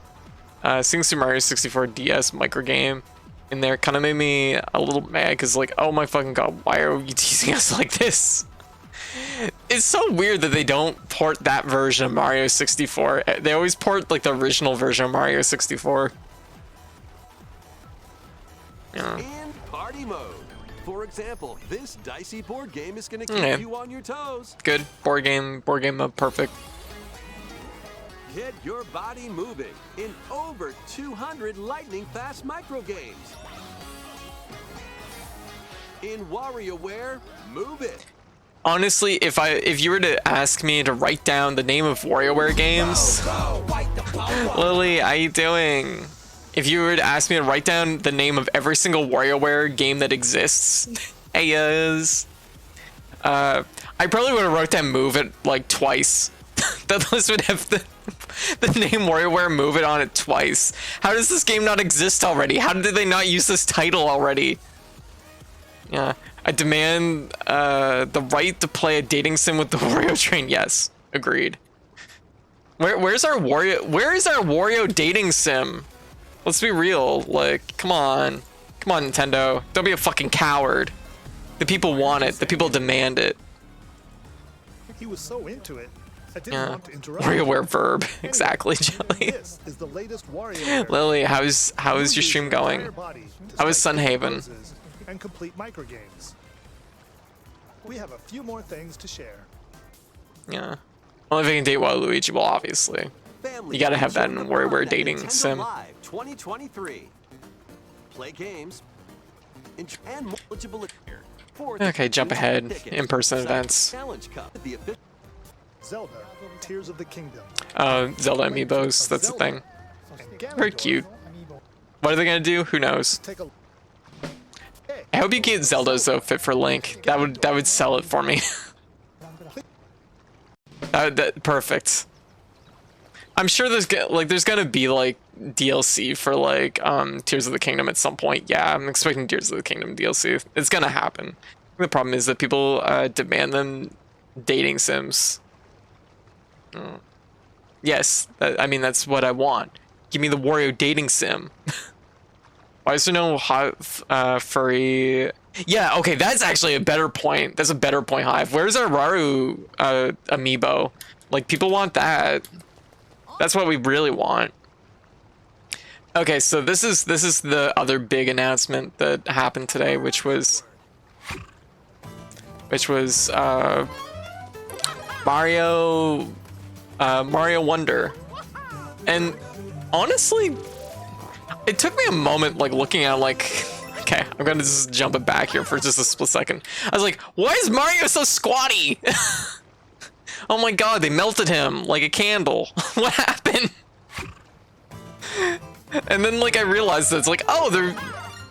Seeing Super Mario 64 DS micro game in there kind of made me a little mad, because like, oh my fucking god, why are you teasing us like this? It's so weird that they don't port that version of Mario 64. They always port like the original version of Mario 64. Yeah. In party mode. For example, this dicey board game is going to keep you on your toes. Good board game mode, perfect. Get your body moving in over 200 lightning fast micro games. In WarioWare, move it. Honestly, if you were to ask me to write down the name of WarioWare games, Lily, how you doing? If you were to ask me to write down the name of every single WarioWare game that exists, I probably would have wrote down Move It like twice. That list would have the name WarioWare Move It on it twice. How does this game not exist already? How did they not use this title already? Yeah. I demand the right to play a dating sim with the Wario train. Yes, agreed. Where is our Wario dating sim? Let's be real. Like, come on, Nintendo. Don't be a fucking coward. The people want it. The people demand it. He was so into it. I didn't want to interrupt. WarioWare verb. Exactly, Jelly. This is the latest WarioWare. Lily, how's your stream going? How is Sunhaven? And complete micro games. We have a few more things to share. Yeah. Only if I can date Waluigi, well, obviously. You gotta have that in WarioWare dating sim. Live 2023. Play games and eligible. Okay, jump ahead. In-person events. Zelda, Tears of the Kingdom. Zelda amiibos, that's the thing. Very cute. What are they gonna do? Who knows? Hey, I hope you get Zelda's outfit for Link. That would sell it for me. Perfect. I'm sure there's gonna be like DLC for like Tears of the Kingdom at some point. Yeah, I'm expecting Tears of the Kingdom DLC. It's gonna happen. The problem is that people demand them dating sims. Yes, I mean that's what I want. Give me the Wario dating sim. Why is there no hot furry? Yeah, okay, that's actually a better point. That's a better point, Hive. Where's our Raru amiibo? Like, people want that. That's what we really want. Okay, so this is the other big announcement that happened today, which was Mario Wonder. And honestly, it took me a moment, like, looking at, like, okay, I'm gonna just jump it back here for just a split second. I was like, why is Mario so squatty? Oh my god, they melted him like a candle. What happened? And then, like, I realized that it's like, oh,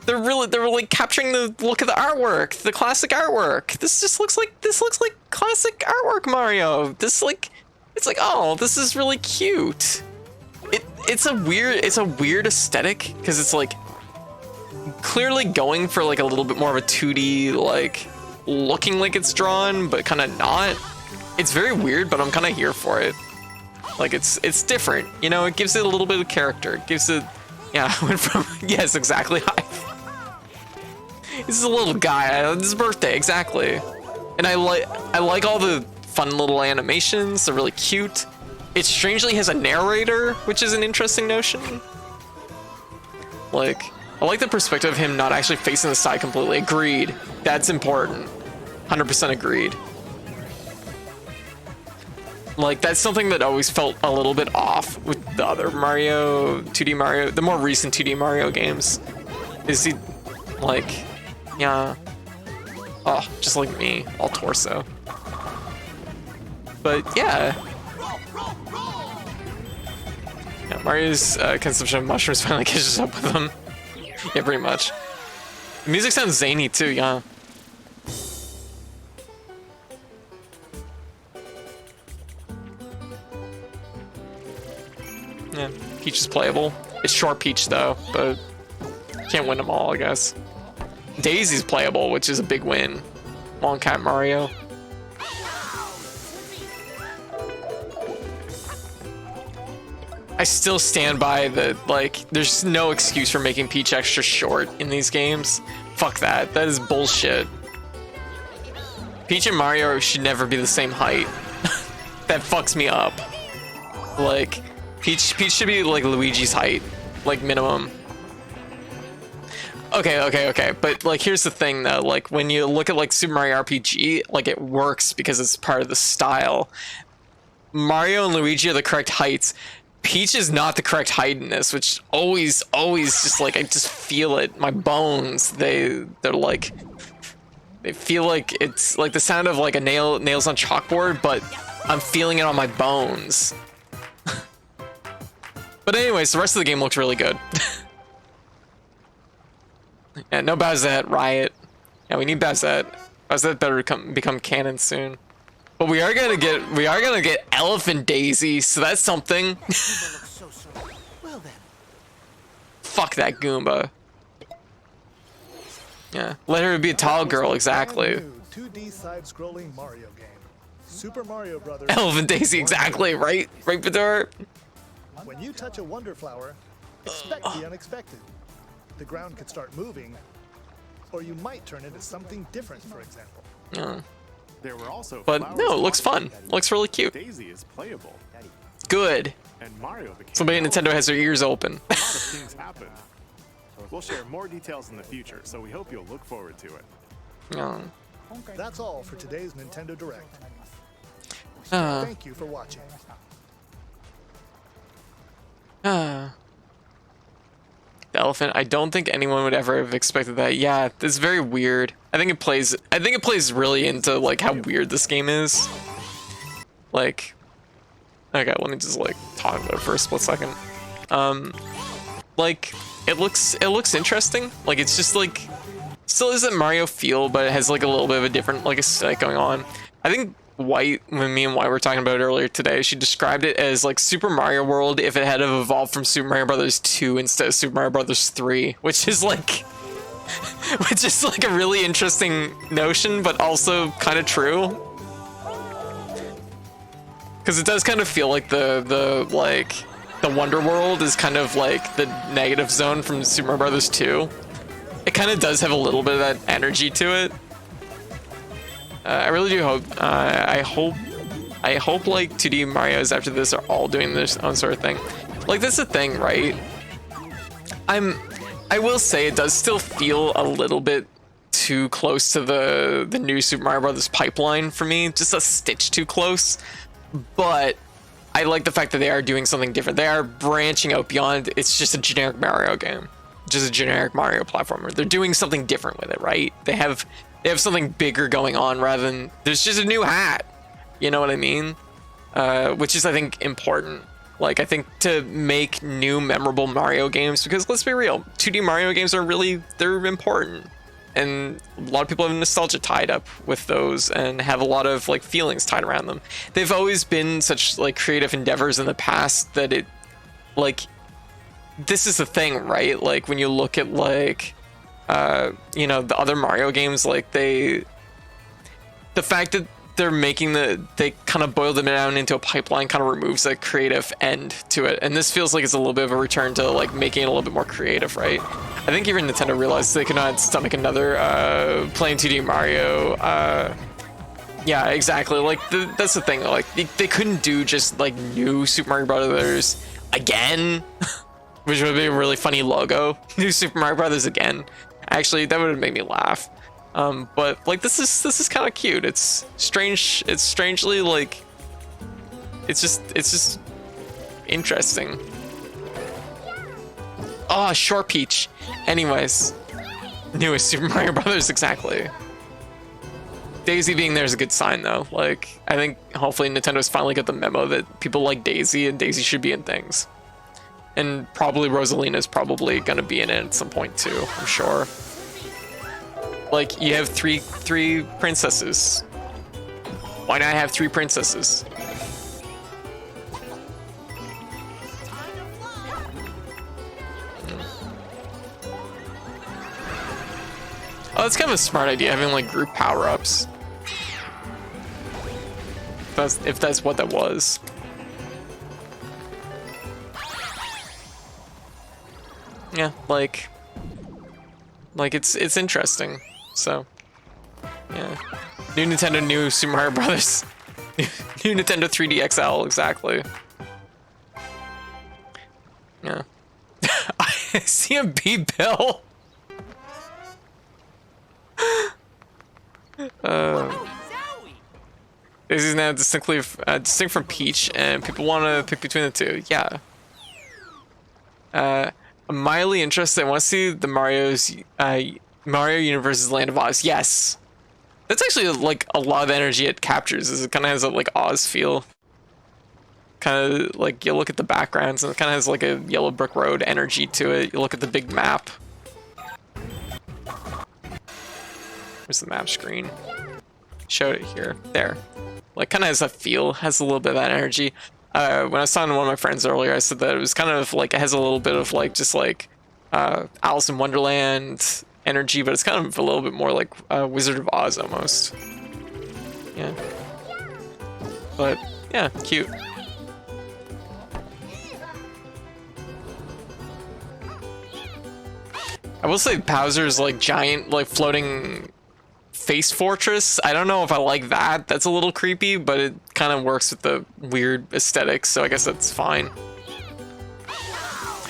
they were like capturing the look of the artwork, the classic artwork. This looks like classic artwork Mario. It's like, oh, this is really cute. It's a weird aesthetic because it's like clearly going for like a little bit more of a 2D, like looking like it's drawn but kind of not. It's very weird, but I'm kind of here for it. Like it's different, you know. It gives it a little bit of character. It gives it, yeah. I went from yes, exactly. This is a little guy. It's his birthday, exactly. And I like all the fun little animations. They're really cute. It strangely has a narrator, which is an interesting notion. Like, I like the perspective of him not actually facing the side completely. Agreed. That's important. 100% agreed. Like, that's something that always felt a little bit off with the other Mario, 2D Mario, the more recent 2D Mario games. Is he, like, yeah. Oh, just like me, all torso. But yeah. Yeah, Mario's consumption of mushrooms finally catches up with him. Yeah, pretty much. The music sounds zany too, yeah. Yeah, Peach is playable. It's short Peach though, but can't win them all, I guess. Daisy's playable, which is a big win. Long Cat Mario. I still stand by that, like, there's no excuse for making Peach extra short in these games. Fuck that. That is bullshit. Peach and Mario should never be the same height. That fucks me up. Like, Peach should be like Luigi's height, like minimum. Okay, but like here's the thing though, like when you look at like Super Mario RPG, like it works because it's part of the style. Mario and Luigi are the correct heights. Peach is not the correct height in this, which always just like, I just feel it. My bones, they're like, they feel like it's like the sound of like a nails on chalkboard, but I'm feeling it on my bones. But anyways, the rest of the game looks really good. Yeah, no Bowsette, Riot. Yeah, we need Bowsette. Bowsette better become canon soon. But we are gonna get Elephant Daisy, so that's something. Well then. Fuck that Goomba. Yeah, let her be a tall girl, exactly. Brand new 2D side-scrolling Mario game, Super Mario Brothers. Elephant Daisy, exactly, right, Bador? When you touch a Wonder Flower, expect the unexpected. The ground could start moving, or you might turn into something different, for example. Yeah. There were also But no, it looks fun. Looks really cute. Daisy is playable. Good. And Mario became Somebody at Nintendo has their ears open. a lot of things happened. We'll share more details in the future, so we hope you'll look forward to it. Yeah. That's all for today's Nintendo Direct. Uh, Thank you for watching. The elephant. I don't think anyone would ever have expected that. Yeah, it's very weird. I think it plays really into like how weird this game is. Like, okay, let me just like talk about it for a split second. Like it looks interesting. Like it's just like still is that Mario feel, but it has like a little bit of a different like aesthetic going on. I think White, when me and White were talking about it earlier today, she described it as like Super Mario World if it had evolved from Super Mario Brothers 2 instead of Super Mario Brothers 3, which is like a really interesting notion, but also kind of true. Because it does kind of feel like the Wonder World is kind of like the negative zone from Super Mario Brothers 2. It kind of does have a little bit of that energy to it. I really do hope. I hope like 2D Mario's after this are all doing this own sort of thing. Like that's the thing, right? I will say it does still feel a little bit too close to the new Super Mario Brothers pipeline for me, just a stitch too close. But I like the fact that they are doing something different. They are branching out beyond it's just a generic Mario game, just a generic Mario platformer. They're doing something different with it, right? They have something bigger going on rather than there's just a new hat. You know what I mean? Which is, I think, important. Like, I think to make new memorable Mario games, because let's be real, 2D Mario games are they're important. And a lot of people have nostalgia tied up with those and have a lot of like feelings tied around them. They've always been such like creative endeavors in the past that it, like, this is the thing, right? Like when you look at like, you know, the other Mario games, like the fact that they're making they kind of boil them down into a pipeline kind of removes a creative end to it. And this feels like it's a little bit of a return to like making it a little bit more creative, right? I think even Nintendo realized they could not stomach another plain 2D Mario. Yeah, exactly. Like that's the thing. Like they couldn't do just like new Super Mario Brothers again, which would be a really funny logo. New Super Mario Brothers again. Actually, that would have made me laugh. But like this is kind of cute. It's strange. It's strangely like it's just interesting. Oh, Short Peach. Anyways, newest Super Mario Brothers, exactly. Daisy being there is a good sign though. Like I think hopefully Nintendo's finally got the memo that people like Daisy and Daisy should be in things. And probably Rosalina's probably gonna be in it at some point too, I'm sure. Like, you have three princesses. Why not have 3 princesses? Oh, that's kind of a smart idea, having like group power-ups. If that's what that was. Yeah, like it's interesting. So, yeah. New Nintendo, new Super Mario Brothers. New Nintendo 3D XL, exactly. Yeah. I see a B-Bill. Daisy's now distinct from Peach, and people want to pick between the two. Yeah. I'm mildly interested. I want to see the Mario Universe's Land of Oz. Yes. That's actually like a lot of energy it captures. Is it kind of has a like Oz feel. Kind of like you look at the backgrounds and it kind of has like a Yellow Brick Road energy to it. You look at the big map. Where's the map screen? Showed it here. There. Like kind of has a feel, has a little bit of that energy. When I was talking to one of my friends earlier, I said that it was kind of like, it has a little bit of like, just like Alice in Wonderland energy, but it's kind of a little bit more like Wizard of Oz almost. Yeah. But yeah, cute. I will say Bowser's like giant, like floating face fortress. I don't know if I like that. That's a little creepy, but it kind of works with the weird aesthetics, so I guess that's fine.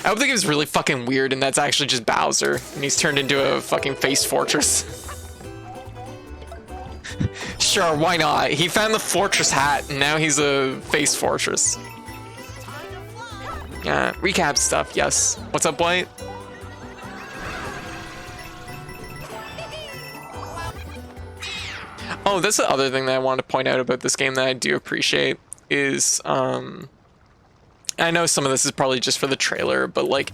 I hope the game's really fucking weird and that's actually just Bowser and he's turned into a fucking face fortress. Sure, why not? He found the fortress hat and now he's a face fortress. Yeah, recap stuff, yes. What's up, White? Oh, that's the other thing that I wanted to point out about this game that I do appreciate is I know some of this is probably just for the trailer, but like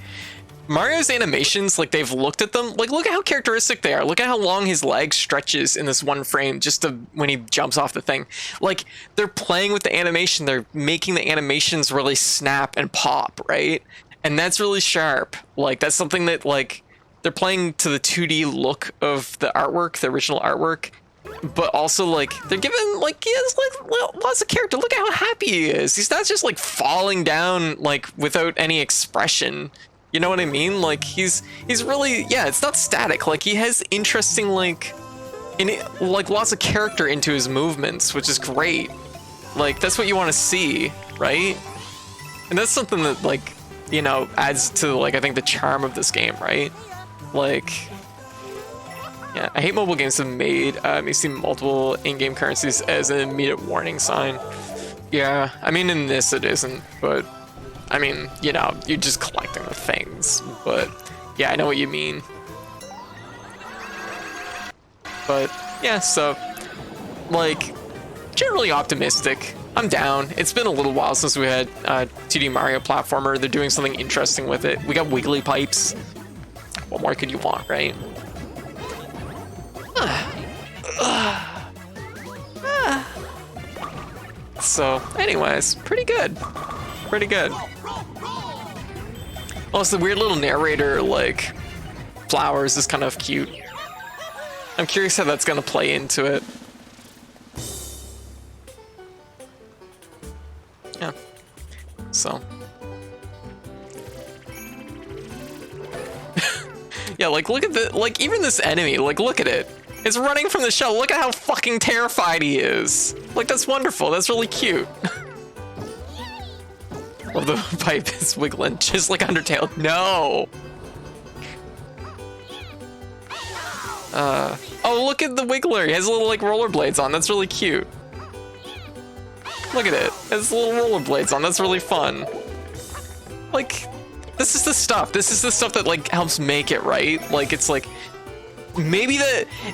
Mario's animations, like they've looked at them, like look at how characteristic they are. Look at how long his leg stretches in this one frame just to when he jumps off the thing. Like they're playing with the animation, they're making the animations really snap and pop, right? And that's really sharp. Like that's something that like they're playing to the 2D look of the artwork, the original artwork, but also like they're giving like he has like lots of character. Look at how happy he is. He's not just like falling down like without any expression. You know what I mean? Like he's really, yeah, it's not static. Like he has interesting like lots of character into his movements, which is great. Like that's what you want to see, right? And that's something that like, you know, adds to like I think the charm of this game, right? Like yeah, I hate mobile games that have made me see multiple in-game currencies as an immediate warning sign. Yeah, I mean in this it isn't, but I mean, you know, you're just collecting the things, but yeah, I know what you mean. But yeah, so like generally optimistic. I'm down. It's been a little while since we had 2D Mario platformer. They're doing something interesting with it. We got wiggly pipes. What more could you want, right? So anyways, pretty good. Pretty good. Also, the weird little narrator, like, flowers is kind of cute. I'm curious how that's gonna play into it. Yeah. So. Yeah, like, look at the, like, even this enemy, like, look at it. It's running from the shell. Look at how fucking terrified he is. Like, that's wonderful. That's really cute. Well, the pipe is wiggling, just like Undertale. No! Oh, look at the wiggler. He has little, like, rollerblades on. That's really cute. Look at it. It has little rollerblades on. That's really fun. Like, this is the stuff. This is the stuff that, like, helps make it, right? Like, it's like, maybe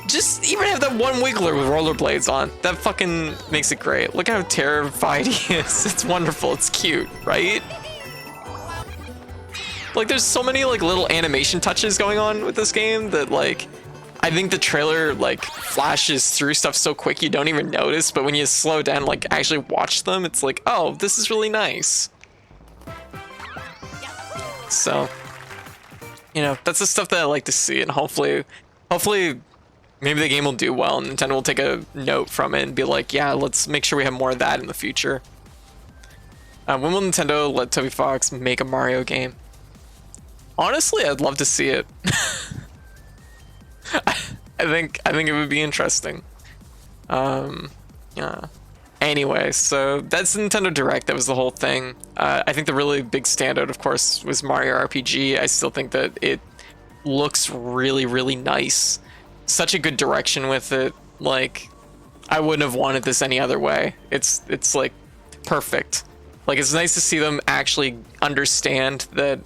just even have that one wiggler with rollerblades on. That fucking makes it great. Look how terrified he is. It's wonderful. It's cute, right? Like there's so many like little animation touches going on with this game that like, I think the trailer like flashes through stuff so quick you don't even notice, but when you slow down, like actually watch them, it's like, oh, this is really nice. So, you know, that's the stuff that I like to see, and hopefully maybe the game will do well and Nintendo will take a note from it and be like, yeah, let's make sure we have more of that in the future. When will Nintendo let Toby Fox make a Mario game? Honestly, I'd love to see it. I think it would be interesting. Yeah. Anyway, so that's the Nintendo Direct. That was the whole thing. I think the really big standout, of course, was Mario RPG. I still think that it looks really, really nice. Such a good direction with it. Like, I wouldn't have wanted this any other way. It's like perfect. Like, it's nice to see them actually understand that,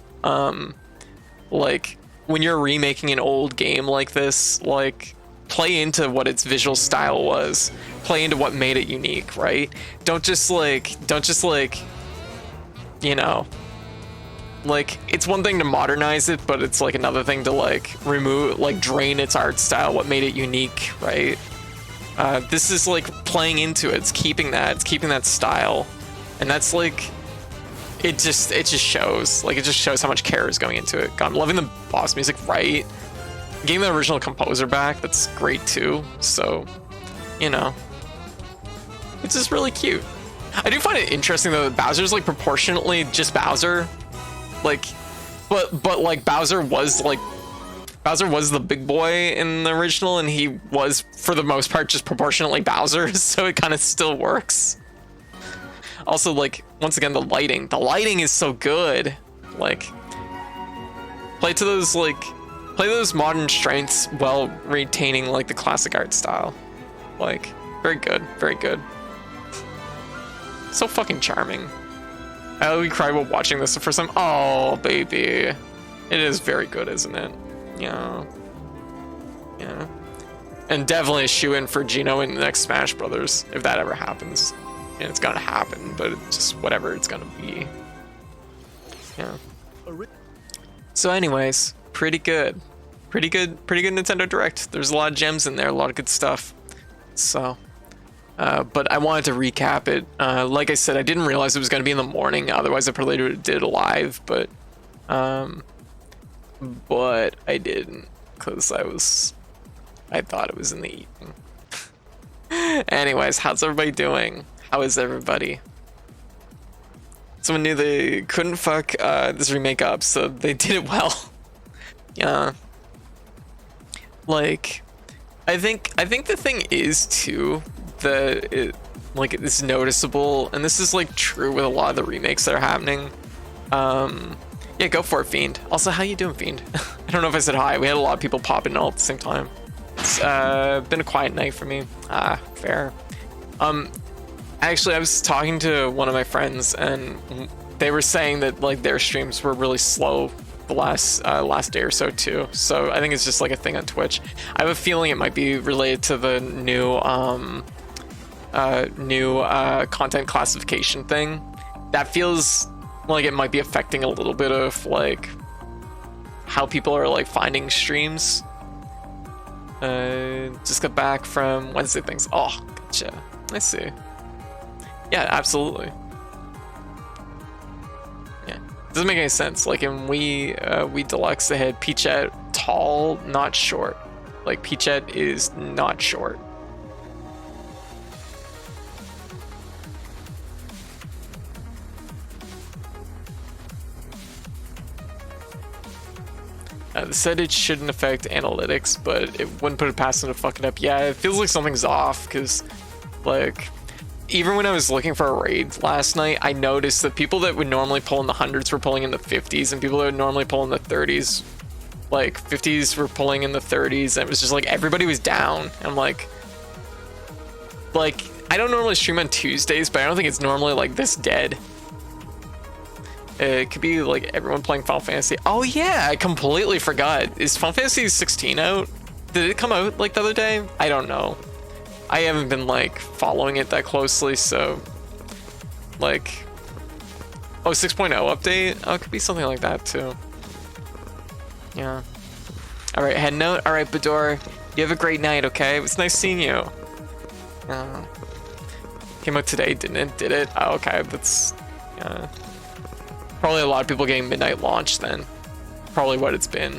like, when you're remaking an old game like this, like, play into what its visual style was. Play into what made it unique, right? Don't just like, you know, like, it's one thing to modernize it, but it's like another thing to like remove, like drain its art style, what made it unique, right? This is like playing into it. It's keeping that style, and that's like, it just shows. Like, it just shows how much care is going into it. God, I'm loving the boss music, right? Getting the original composer back, that's great too. So, you know, it's just really cute. I do find it interesting though that Bowser's like proportionately just Bowser. Like, but like Bowser was the big boy in the original, and he was for the most part just proportionately Bowser, so it kind of still works. Also, like, once again, the lighting is so good. Like, play those modern strengths while retaining like the classic art style. Like, very good, very good. So fucking charming. I literally cried while watching this the first time. Oh, baby. It is very good, isn't it? Yeah. Yeah. And definitely a shoe-in for Gino in the next Smash Brothers, if that ever happens. And it's gonna happen, but it's just whatever it's gonna be. Yeah. Ori- So anyways, pretty good Nintendo Direct. There's a lot of gems in there, a lot of good stuff. So but I wanted to recap it. Like I said, I didn't realize it was going to be in the morning, otherwise I probably did it live, but I didn't, because I thought it was in the evening. Anyways, how's everybody doing? How is everybody? Someone knew they couldn't fuck this remake up, so they did it well. Yeah. Like, I think the thing is too that it's noticeable, and this is like true with a lot of the remakes that are happening. Yeah, go for it, Fiend. Also, how you doing, Fiend? I don't know if I said hi. We had a lot of people popping all at the same time. It's been a quiet night for me. Fair. Actually, I was talking to one of my friends, and they were saying that like their streams were really slow the last day or so too. So I think it's just like a thing on Twitch. I have a feeling it might be related to the new content classification thing. That feels like it might be affecting a little bit of like how people are like finding streams. Just got back from Wednesday things. Oh, gotcha. I see. Yeah, absolutely. Yeah, doesn't make any sense. Like in we Deluxe, they had Peachette tall, not short. Like Peachette is not short. They said it shouldn't affect analytics, but it wouldn't put it past them to fuck it up. Yeah, it feels like something's off, because like even when I was looking for a raid last night, I noticed that people that would normally pull in the hundreds were pulling in the 50s, and people that would normally pull in the 30s, like 50s, were pulling in the 30s, and it was just like everybody was down. I'm like I don't normally stream on Tuesdays, but I don't think it's normally like this dead. It could be like everyone playing Final Fantasy. Oh yeah, I completely forgot. Is Final Fantasy 16 out? Did it come out like the other day? I don't know. I haven't been like following it that closely, so like, oh, 6.0 update? Oh, it could be something like that too. Yeah. All right, head note. All right, Bador, you have a great night. Okay, it was nice seeing you. Came out today, didn't it? Did it? Oh, okay, that's probably a lot of people getting midnight launch then. Probably what it's been.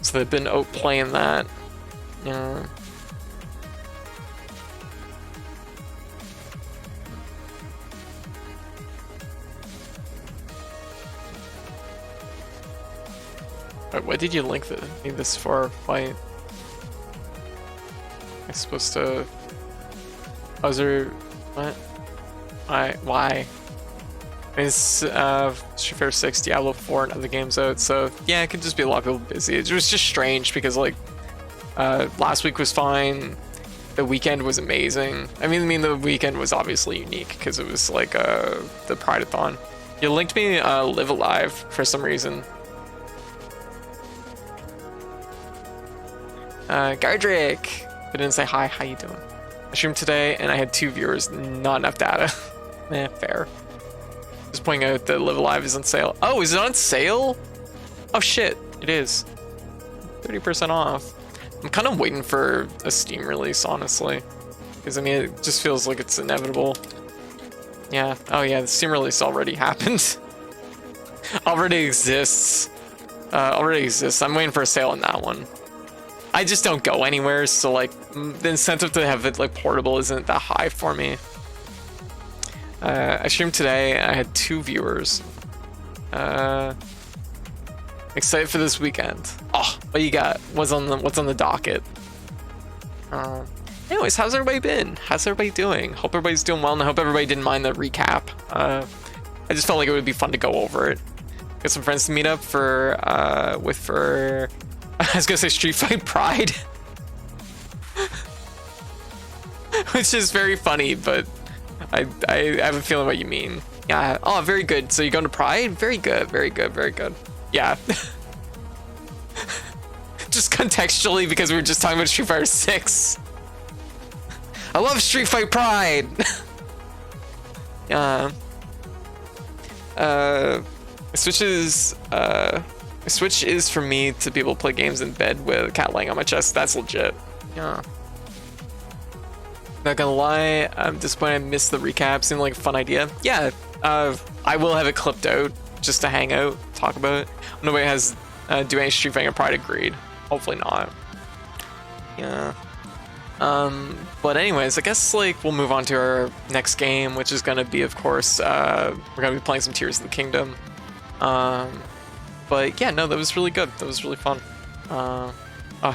So they've been out playing that. Yeah. Wait, what did you link me this for? Why? I'm supposed to. Oh, is there. What? Why? It's Street Fighter 6, Diablo 4, and other games out, so yeah, it could just be a lot of people busy. It was just strange because like last week was fine, the weekend was amazing. I mean the weekend was obviously unique because it was like the Pride-a-thon. You linked me Live Alive for some reason. Gardrick, I didn't say hi. How you doing? I streamed today and I had 2 viewers, not enough data. Fair. Just pointing out that Live Alive is on sale. Oh, is it on sale? Oh shit, it is. 30% off. I'm kind of waiting for a Steam release, honestly. Because I mean, it just feels like it's inevitable. Yeah, oh yeah, the Steam release already happened. Already exists. I'm waiting for a sale on that one. I just don't go anywhere, so like the incentive to have it like portable isn't that high for me. I streamed today. I had 2 viewers. Excited for this weekend. Oh, what you got? What's on the docket? Anyways, how's everybody been? How's everybody doing? Hope everybody's doing well, and I hope everybody didn't mind the recap. I just felt like it would be fun to go over it. Get some friends to meet up for I was gonna say Street Fight Pride, which is very funny, but I have a feeling what you mean. Yeah. Oh, very good. So you're going to Pride? Very good. Very good. Very good. Yeah. Just contextually, because we were just talking about Street Fighter 6. I love Street Fight Pride. Yeah. Switch is for me to be able to play games in bed with a cat laying on my chest. That's legit. Yeah. Not gonna lie, I'm disappointed I missed the recap. Seemed like a fun idea. Yeah, I will have it clipped out just to hang out, talk about it. Nobody has do any Street Fighter Pride agreed. Hopefully not. Yeah. But anyways, I guess like we'll move on to our next game, which is gonna be, of course, we're gonna be playing some Tears of the Kingdom. But yeah, no, that was really good. That was really fun. Oh,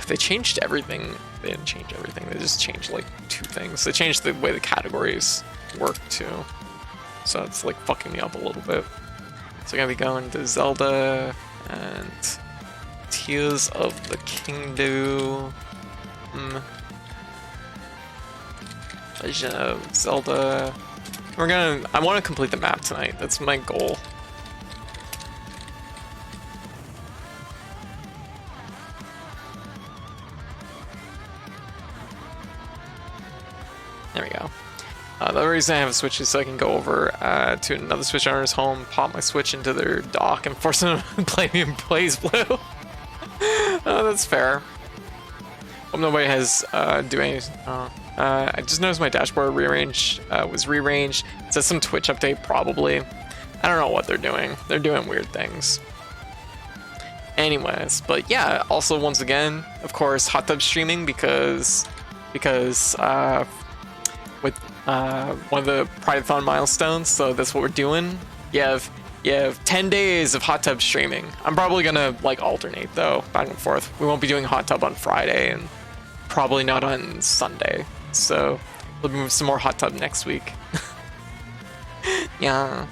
they changed everything. They didn't change everything. They just changed like 2 things. They changed the way the categories work too. So it's like fucking me up a little bit. So I'm gonna be going to Zelda and Tears of the Kingdom. Legend of Zelda. I want to complete the map tonight. That's my goal. There we go. The other reason I have a Switch is so I can go over to another Switch owner's home, pop my Switch into their dock, and force them to play me in Blaze Blue. Oh, that's fair. Hope nobody has doing. I just noticed my dashboard was rearranged. It says some Twitch update, probably. I don't know what they're doing. They're doing weird things. Anyways, but yeah. Also, once again, of course, hot tub streaming because with one of the Prideathon milestones. So that's what we're doing. You have 10 days of hot tub streaming. I'm probably gonna like alternate though, back and forth. We won't be doing hot tub on Friday and probably not on Sunday. So we'll move some more hot tub next week. Yeah.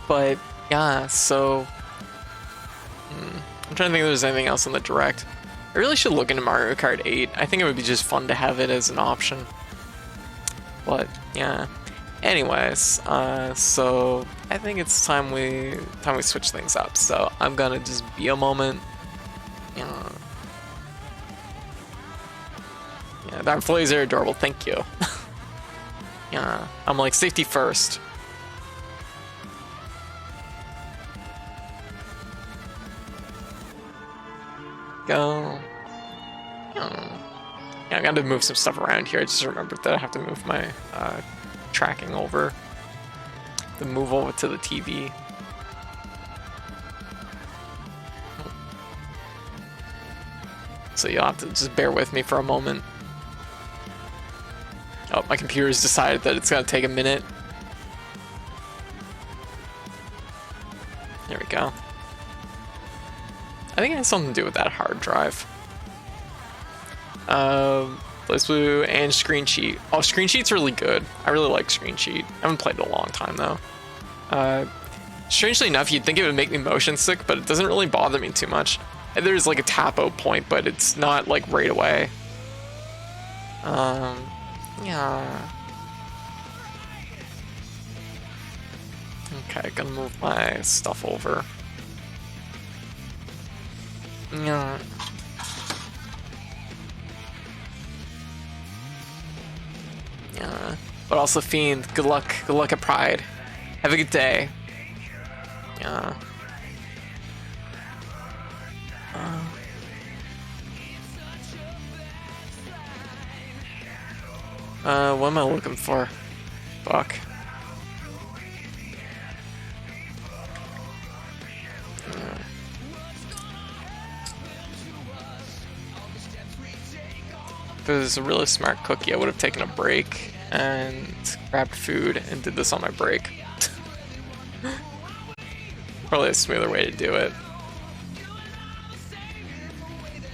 But yeah, so I'm trying to think if there's anything else in the direct. I really should look into Mario Kart 8. I think it would be just fun to have it as an option. But yeah. Anyways, so I think it's time we switch things up. So I'm gonna just be a moment. Yeah, the employees are adorable. Thank you. Yeah, I'm like safety first. Go. Yeah, I got to move some stuff around here. I just remembered that I have to move my tracking over. To move over to the TV. So you'll have to just bear with me for a moment. Oh, my computer's decided that it's gonna take a minute. There we go. I think it has something to do with that hard drive. Blaze Blue and Screen Cheat. Oh, Screen Cheat's really good. I really like Screen Cheat. I haven't played it in a long time though. Strangely enough, you'd think it would make me motion sick, but it doesn't really bother me too much. There's like a tap out point, but it's not like right away. Yeah. Okay, gonna move my stuff over. Yeah. Yeah. But also, Fiend, good luck. Good luck at Pride. Have a good day. Yeah. What am I looking for? Fuck. If it was a really smart cookie, I would have taken a break and grabbed food and did this on my break. Probably a smoother way to do it.